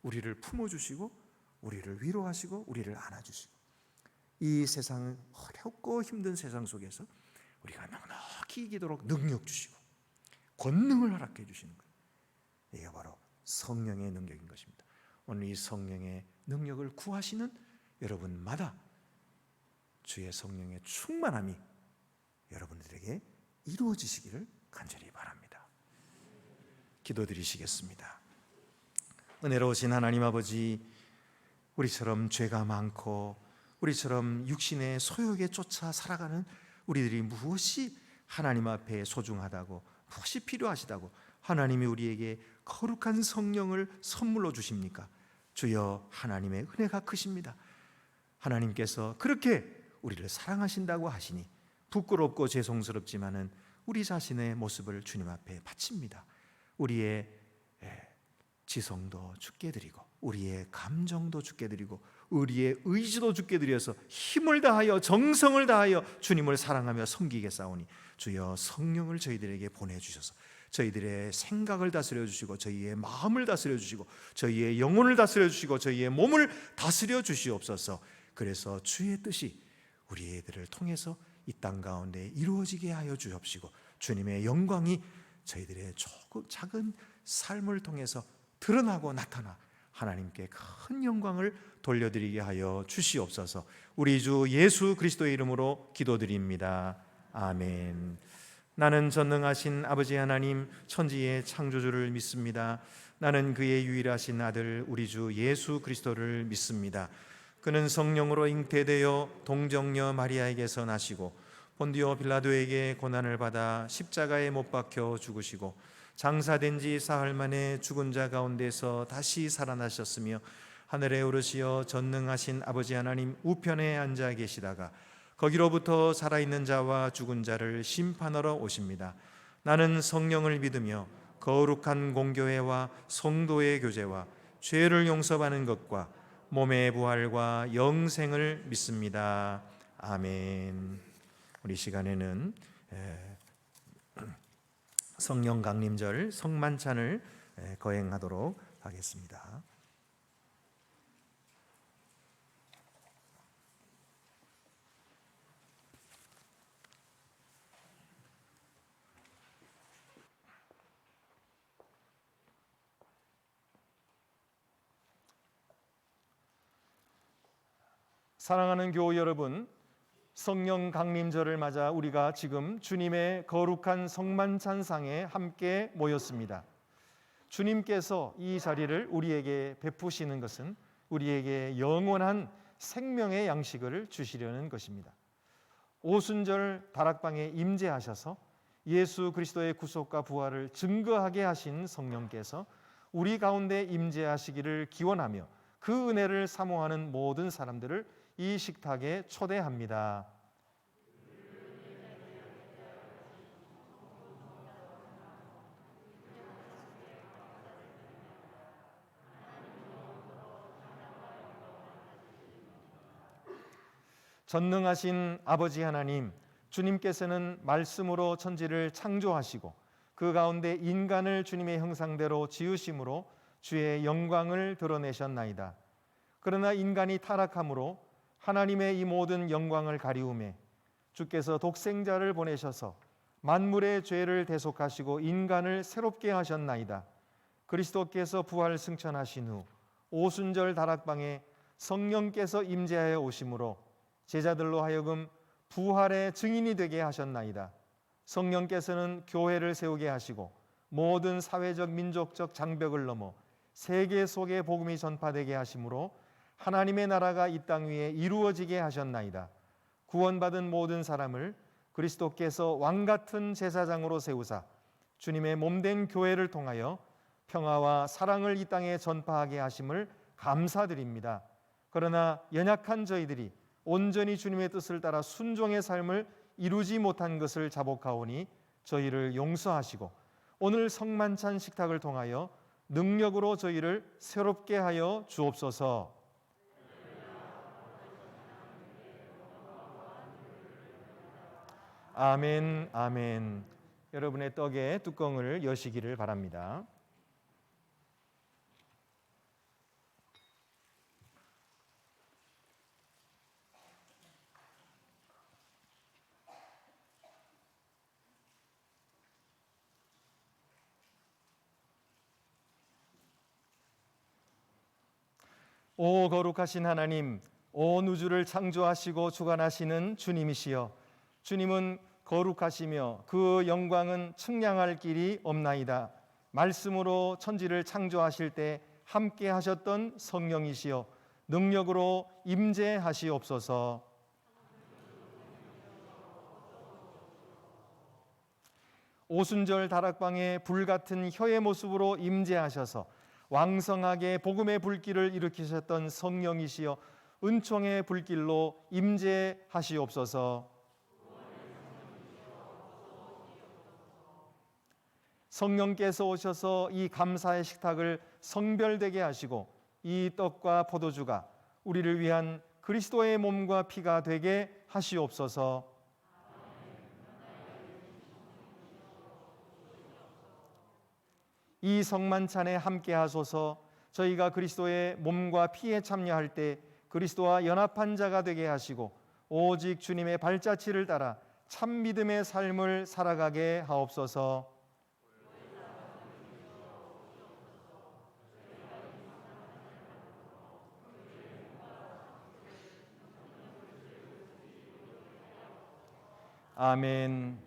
우리를 품어주시고, 우리를 위로하시고, 우리를 안아주시고, 이 세상, 어렵고 힘든 세상 속에서 우리가 넉넉히 이기도록 능력 주시고 권능을 허락해 주시는 거예요. 이게 바로 성령의 능력인 것입니다. 오늘 이 성령의 능력을 구하시는 여러분마다 주의 성령의 충만함이 여러분들에게 이루어지시기를 간절히 바랍니다. 기도드리시겠습니다. 은혜로우신 하나님 아버지, 우리처럼 죄가 많고 우리처럼 육신의 소욕에 쫓아 살아가는 우리들이 무엇이 하나님 앞에 소중하다고, 무엇이 필요하시다고 하나님이 우리에게 거룩한 성령을 선물로 주십니까? 주여, 하나님의 은혜가 크십니다. 하나님께서 그렇게 우리를 사랑하신다고 하시니 부끄럽고 죄송스럽지만은 우리 자신의 모습을 주님 앞에 바칩니다. 우리의 지성도 주께 드리고, 우리의 감정도 주께 드리고, 우리의 의지도 주께 드려서 힘을 다하여 정성을 다하여 주님을 사랑하며 섬기게 싸우니 주여, 성령을 저희들에게 보내주셔서 저희들의 생각을 다스려 주시고, 저희의 마음을 다스려 주시고, 저희의 영혼을 다스려 주시고, 저희의 몸을 다스려 주시옵소서. 그래서 주의 뜻이 우리 애들을 통해서 이 땅 가운데 이루어지게 하여 주옵시고, 주님의 영광이 저희들의 작은 삶을 통해서 드러나고 나타나 하나님께 큰 영광을 돌려드리게 하여 주시옵소서. 우리 주 예수 그리스도의 이름으로 기도드립니다. 아멘. 나는 전능하신 아버지 하나님, 천지의 창조주를 믿습니다. 나는 그의 유일하신 아들 우리 주 예수 그리스도를 믿습니다. 그는 성령으로 잉태되어 동정녀 마리아에게서 나시고 본디오 빌라도에게 고난을 받아 십자가에 못 박혀 죽으시고 장사된 지 사흘 만에 죽은 자 가운데서 다시 살아나셨으며 하늘에 오르시어 전능하신 아버지 하나님 우편에 앉아 계시다가 거기로부터 살아있는 자와 죽은 자를 심판하러 오십니다. 나는 성령을 믿으며 거룩한 공교회와 성도의 교제와 죄를 용서받는 것과 몸의 부활과 영생을 믿습니다. 아멘. 우리 시간에는 성령 강림절 성만찬을 거행하도록 하겠습니다. 사랑하는 교우 여러분, 성령 강림절을 맞아 우리가 지금 주님의 거룩한 성만찬상에 함께 모였습니다. 주님께서 이 자리를 우리에게 베푸시는 것은 우리에게 영원한 생명의 양식을 주시려는 것입니다. 오순절 다락방에 임재하셔서 예수 그리스도의 구속과 부활을 증거하게 하신 성령께서 우리 가운데 임재하시기를 기원하며 그 은혜를 사모하는 모든 사람들을 이 식탁에 초대합니다. 전능하신 아버지 하나님, 주님께서는 말씀으로 천지를 창조하시고 그 가운데 인간을 주님의 형상대로 지으심으로 주의 영광을 드러내셨나이다. 그러나 인간이 타락함으로 하나님의 이 모든 영광을 가리우매 주께서 독생자를 보내셔서 만물의 죄를 대속하시고 인간을 새롭게 하셨나이다. 그리스도께서 부활 승천하신 후 오순절 다락방에 성령께서 임재하여 오심으로 제자들로 하여금 부활의 증인이 되게 하셨나이다. 성령께서는 교회를 세우게 하시고 모든 사회적 민족적 장벽을 넘어 세계 속에 복음이 전파되게 하심으로 하나님의 나라가 이 땅 위에 이루어지게 하셨나이다. 구원받은 모든 사람을 그리스도께서 왕같은 제사장으로 세우사 주님의 몸된 교회를 통하여 평화와 사랑을 이 땅에 전파하게 하심을 감사드립니다. 그러나 연약한 저희들이 온전히 주님의 뜻을 따라 순종의 삶을 이루지 못한 것을 자복하오니 저희를 용서하시고 오늘 성만찬 식탁을 통하여 능력으로 저희를 새롭게 하여 주옵소서. 아멘, 아멘. 여러분의 떡의 뚜껑을 여시기를 바랍니다. 오 거룩하신 하나님, 온 우주를 창조하시고 주관하시는 주님이시여, 주님은 거룩하시며 그 영광은 측량할 길이 없나이다. 말씀으로 천지를 창조하실 때 함께 하셨던 성령이시여, 능력으로 임재하시옵소서. 오순절 다락방에 불같은 혀의 모습으로 임재하셔서 왕성하게 복음의 불길을 일으키셨던 성령이시여, 은총의 불길로 임재하시옵소서. 성령께서 오셔서 이 감사의 식탁을 성별되게 하시고 이 떡과 포도주가 우리를 위한 그리스도의 몸과 피가 되게 하시옵소서. 이 성만찬에 함께 하소서. 저희가 그리스도의 몸과 피에 참여할 때 그리스도와 연합한 자가 되게 하시고 오직 주님의 발자취를 따라 참 믿음의 삶을 살아가게 하옵소서. 아멘.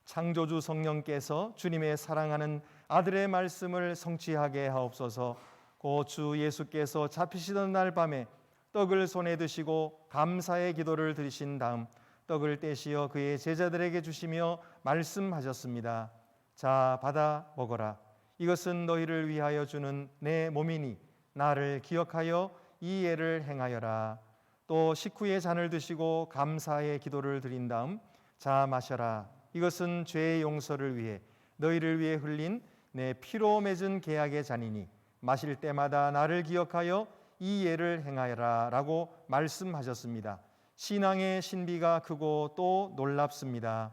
창조주 성령께서 주님의 사랑하는 아들의 말씀을 성취하게 하옵소서. 고 주 예수께서 잡히시던 날 밤에 떡을 손에 드시고 감사의 기도를 드리신 다음 떡을 떼시어 그의 제자들에게 주시며 말씀하셨습니다. 자, 받아 먹어라. 이것은 너희를 위하여 주는 내 몸이니 나를 기억하여 이 예를 행하여라. 또 식후에 잔을 드시고 감사의 기도를 드린 다음 자, 마셔라. 이것은 죄의 용서를 위해 너희를 위해 흘린 내 피로 맺은 계약의 잔이니 마실 때마다 나를 기억하여 이 예를 행하여라 라고 말씀하셨습니다. 신앙의 신비가 크고 또 놀랍습니다.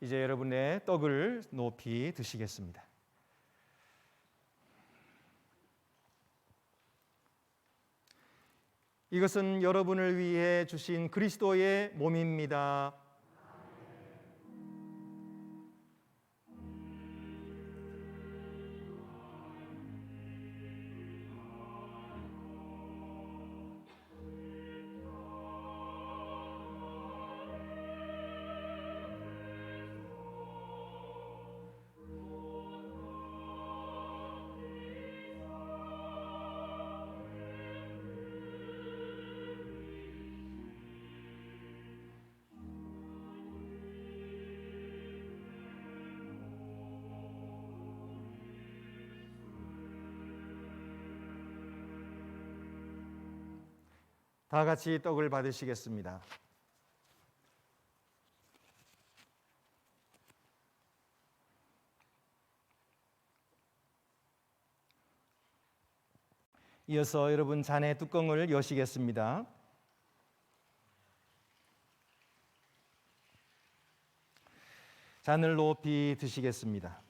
이제 여러분의 떡을 높이 드시겠습니다. 이것은 여러분을 위해 주신 그리스도의 몸입니다. 다 같이 떡을 받으시겠습니다. 이어서 여러분 잔의 뚜껑을 여시겠습니다. 잔을 높이 드시겠습니다.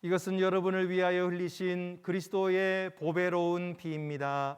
이것은 여러분을 위하여 흘리신 그리스도의 보배로운 피입니다.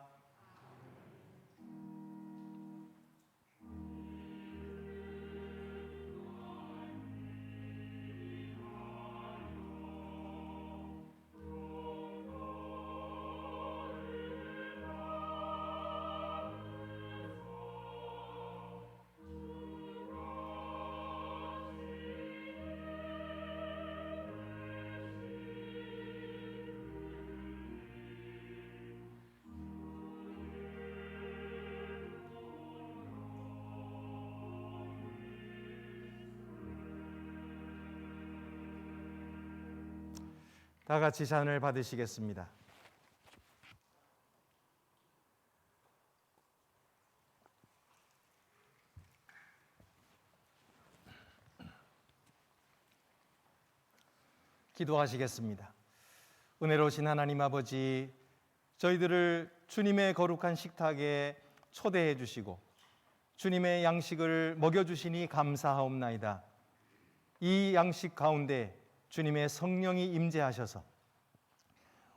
다 같이 잔을 받으시겠습니다. 기도하시겠습니다. 은혜로우신 하나님 아버지, 저희들을 주님의 거룩한 식탁에 초대해 주시고 주님의 양식을 먹여주시니 감사하옵나이다. 이 양식 가운데 주님의 성령이 임재하셔서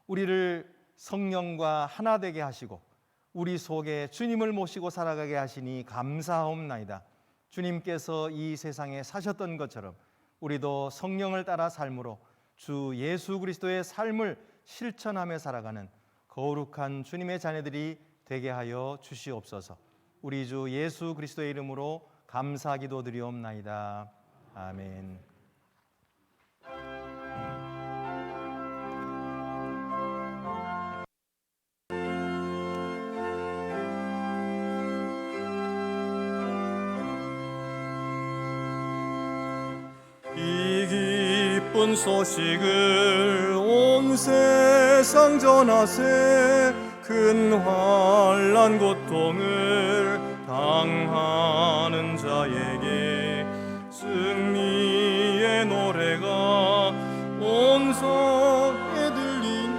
우리를 성령과 하나 되게 하시고 우리 속에 주님을 모시고 살아가게 하시니 감사하옵나이다. 주님께서 이 세상에 사셨던 것처럼 우리도 성령을 따라 삶으로 주 예수 그리스도의 삶을 실천하며 살아가는 거룩한 주님의 자녀들이 되게 하여 주시옵소서. 우리 주 예수 그리스도의 이름으로 감사기도 드리옵나이다. 아멘. 이 기쁜 소식을 온 세상 전하세. 큰 환난 고통을 당하는 자에게 승리의 노래가 온 성에 들린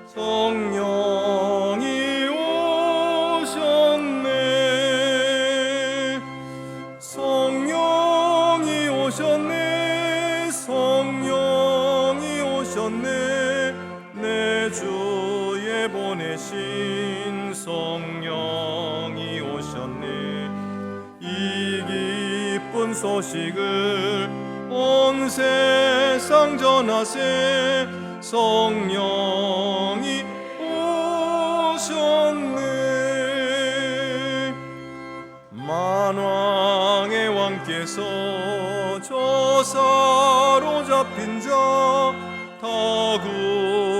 성령이 오셨네. 성령이 오셨네. 성령이 오셨네. 내 주에 보내신 성령이 오셨네. 이 기쁜 소식을 온 세상 전하세. 성령이 오셨네. 만왕의 왕께서 저 사로잡힌 자 다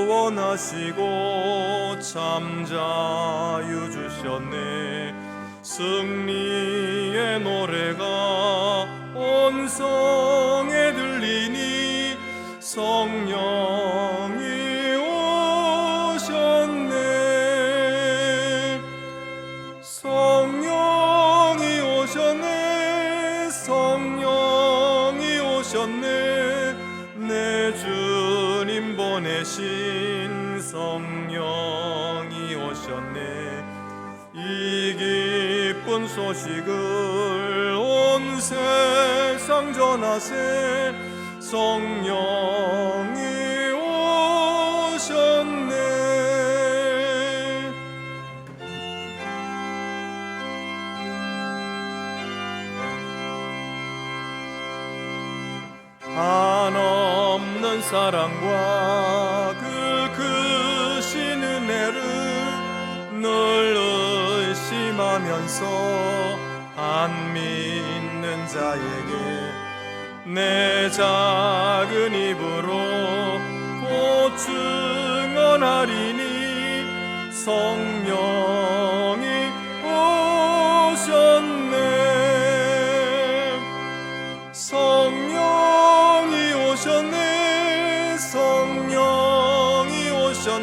구원하시고 참 자유 주셨네. 승리의 노래가 온 성에 들리니 성령이 오셨네. 성령이 오셨네. 성령이 오셨네. 내 주님 보내신 성령이 오셨네. 이 기쁜 소식을 온 세상 전하세. 성령이 오셨네. 한없는 사랑과 그 크신 은혜를 늘 의심하면서 안 믿는 자에게 내 작은 입으로 곧 증언하리니 성령이 오셨네. 성령이 오셨네. 성령이 오셨네.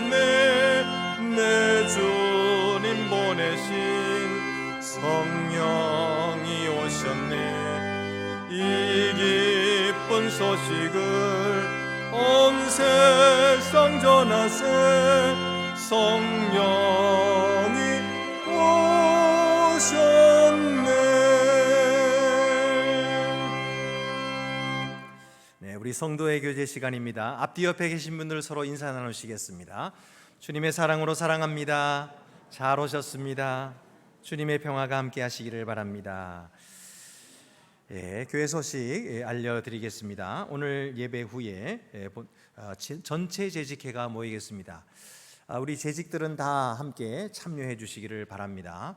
성전하세 성령이 오셨네. 네, 우리 성도의 교제 시간입니다. 앞뒤 옆에 계신 분들 서로 인사 나누시겠습니다. 주님의 사랑으로 사랑합니다. 잘 오셨습니다. 주님의 평화가 함께 하시기를 바랍니다. 예, 교회 소식 알려드리겠습니다. 오늘 예배 후에 전체 재직회가 모이겠습니다. 우리 재직들은 다 함께 참여해 주시기를 바랍니다.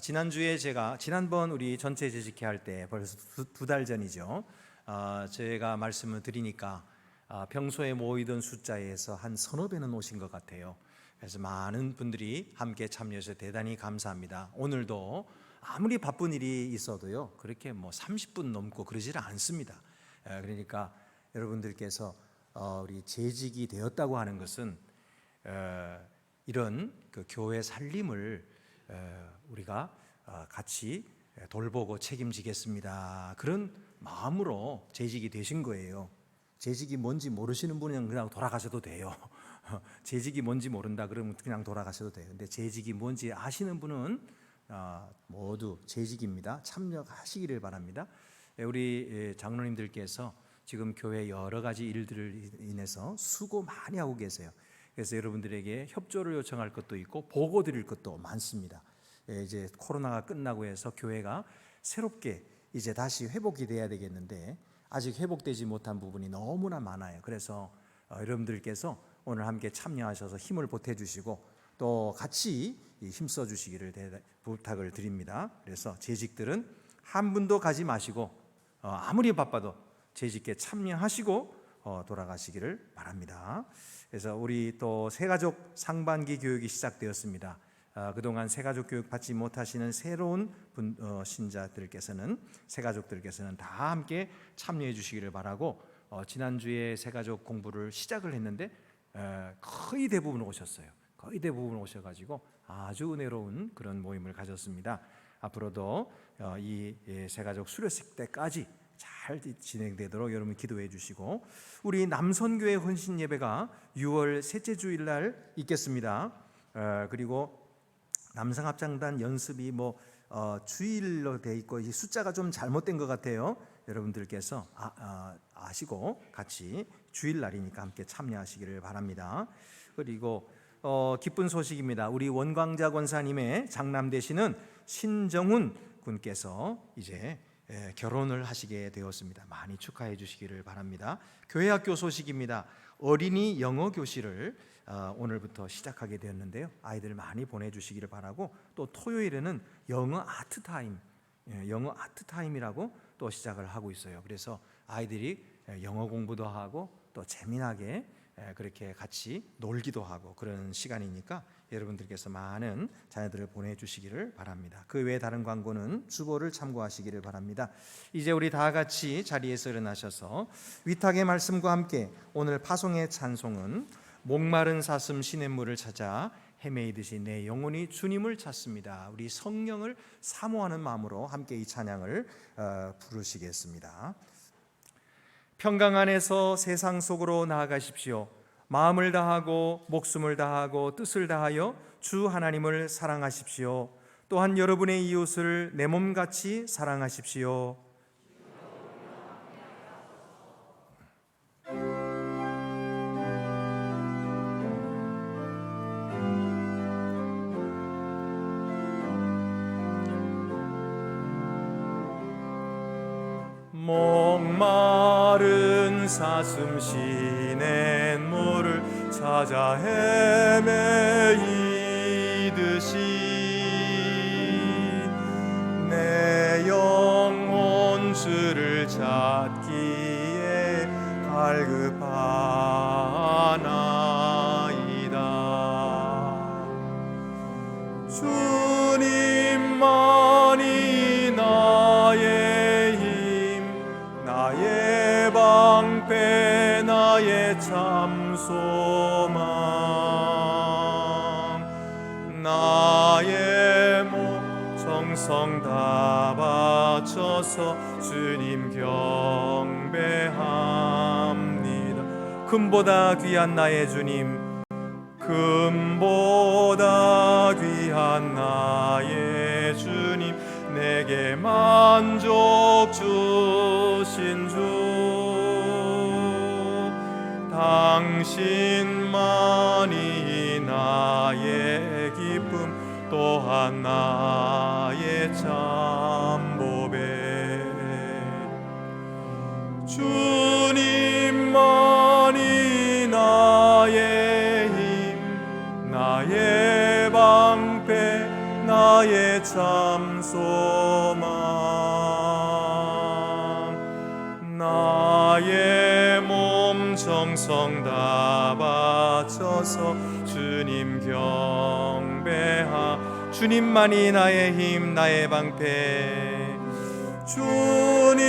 지난번 우리 전체 재직회 할 때 벌써 두 달 전이죠. 제가 말씀을 드리니까 평소에 모이던 숫자에서 한 서너 배는 오신 것 같아요. 그래서 많은 분들이 함께 참여해서 대단히 감사합니다. 오늘도 아무리 바쁜 일이 있어도요, 그렇게 30분 넘고 그러지는 않습니다. 그러니까 여러분들께서 우리 재직이 되었다고 하는 것은 이런 그 교회 살림을 우리가 같이 돌보고 책임지겠습니다. 그런 마음으로 재직이 되신 거예요. 재직이 뭔지 모르시는 분은 그냥 돌아가셔도 돼요. 재직이 뭔지 모른다 그러면 그냥 돌아가셔도 돼요. 근데 재직이 뭔지 아시는 분은 모두 재직입니다. 참여하시기를 바랍니다. 우리 장로님들께서 지금 교회 여러 가지 일들을 인해서 수고 많이 하고 계세요. 그래서 여러분들에게 협조를 요청할 것도 있고 보고 드릴 것도 많습니다. 이제 코로나가 끝나고 해서 교회가 새롭게 이제 다시 회복이 돼야 되겠는데 아직 회복되지 못한 부분이 너무나 많아요. 그래서 여러분들께서 오늘 함께 참여하셔서 힘을 보태주시고 또 같이 힘써 주시기를 부탁을 드립니다. 그래서 재직들은 한 분도 가지 마시고 아무리 바빠도 재직에 참여하시고 돌아가시기를 바랍니다. 그래서 우리 또 새가족 상반기 교육이 시작되었습니다. 그동안 새가족 교육 받지 못하시는 새로운 신자들께서는 새가족들께서는 다 함께 참여해 주시기를 바라고 지난주에 새가족 공부를 시작을 했는데 거의 대부분 오셨어요. 거의 대부분 오셔가지고 아주 은혜로운 그런 모임을 가졌습니다. 앞으로도 이 새가족 수료식 때까지 잘 진행되도록 여러분 기도해 주시고 우리 남선교회 헌신 예배가 6월 셋째 주일 날 있겠습니다. 그리고 남성합창단 연습이 주일로 돼 있고 이 숫자가 좀 잘못된 것 같아요. 여러분들께서 아시고 같이 주일 날이니까 함께 참여하시기를 바랍니다. 그리고 기쁜 소식입니다. 우리 원광자 권사님의 장남 되시는 신정훈 군께서 이제 결혼을 하시게 되었습니다. 많이 축하해 주시기를 바랍니다. 교회학교 소식입니다. 어린이 영어 교실을 오늘부터 시작하게 되었는데요. 아이들 많이 보내주시기를 바라고 또 토요일에는 영어 아트 타임이라고 또 시작을 하고 있어요. 그래서 아이들이 영어 공부도 하고 또 재미나게 그렇게 같이 놀기도 하고 그런 시간이니까 여러분들께서 많은 자녀들을 보내주시기를 바랍니다. 그 외에 다른 광고는 주보를 참고하시기를 바랍니다. 이제 우리 다 같이 자리에서 일어나셔서 위탁의 말씀과 함께 오늘 파송의 찬송은 목마른 사슴 시냇물을 찾아 헤매이듯이 내 영혼이 주님을 찾습니다. 우리 성령을 사모하는 마음으로 함께 이 찬양을 부르시겠습니다. 평강 안에서 세상 속으로 나아가십시오. 마음을 다하고 목숨을 다하고 뜻을 다하여 주 하나님을 사랑하십시오. 또한 여러분의 이웃을 내 몸같이 사랑하십시오. 목마른 사슴 시냇물을 찾아 헤매이듯이 내 영혼 주를 찾기에 갈급하나이다. 주님만이 나의 힘, 나의 방패, 나의 참 소망, 나의 몸 정성 다 바쳐서 주님 경배합니다. 금보다 귀한 나의 주님, 금보다 귀한 나의 주님, 내게 만족 주신 주, 당신만이 나의 기쁨, 또한 나의 참보배. 주님만이 나의 힘, 나의 방패, 나의 참 소망. 나의 몸 정성 다 바쳐서 주님 경배하. 주님만이 나의 힘, 나의 방패. 주님만이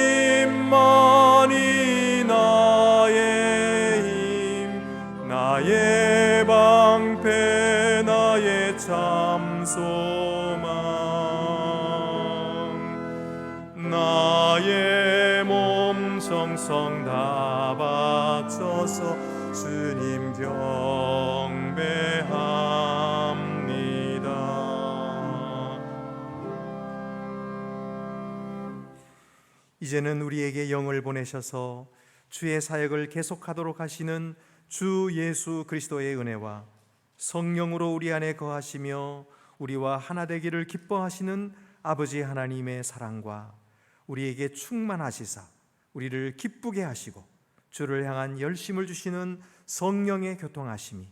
나의 힘, 나의 방패, 나의 참 소망. 나의 몸 정성 다 바쳐서 주님 경배합니다. 이제는 우리에게 영을 보내셔서 주의 사역을 계속하도록 하시는 주 예수 그리스도의 은혜와 성령으로 우리 안에 거하시며 우리와 하나 되기를 기뻐하시는 아버지 하나님의 사랑과 우리에게 충만하시사 우리를 기쁘게 하시고 주를 향한 열심을 주시는 성령의 교통하심이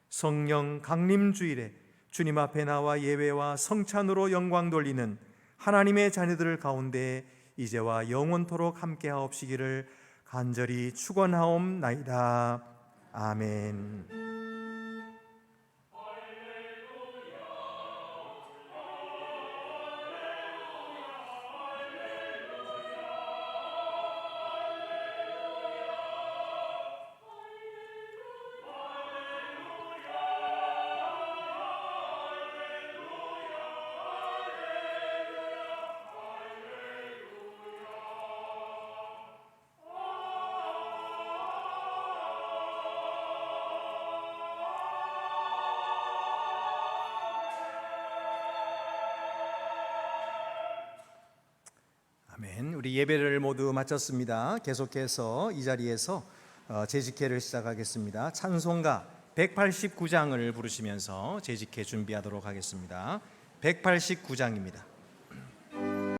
성령 강림주일에 주님 앞에 나와 예배와 성찬으로 영광 돌리는 하나님의 자녀들 가운데 이제와 영원토록 함께하옵시기를 간절히 축원하옵나이다. 아멘. 아멘. 우리 예배를 모두 마쳤습니다. 계속해서 이 자리에서 제지케를 시작하겠습니다. 찬송가 189장을 부르시면서 제지케 준비하도록 하겠습니다. 189장입니다.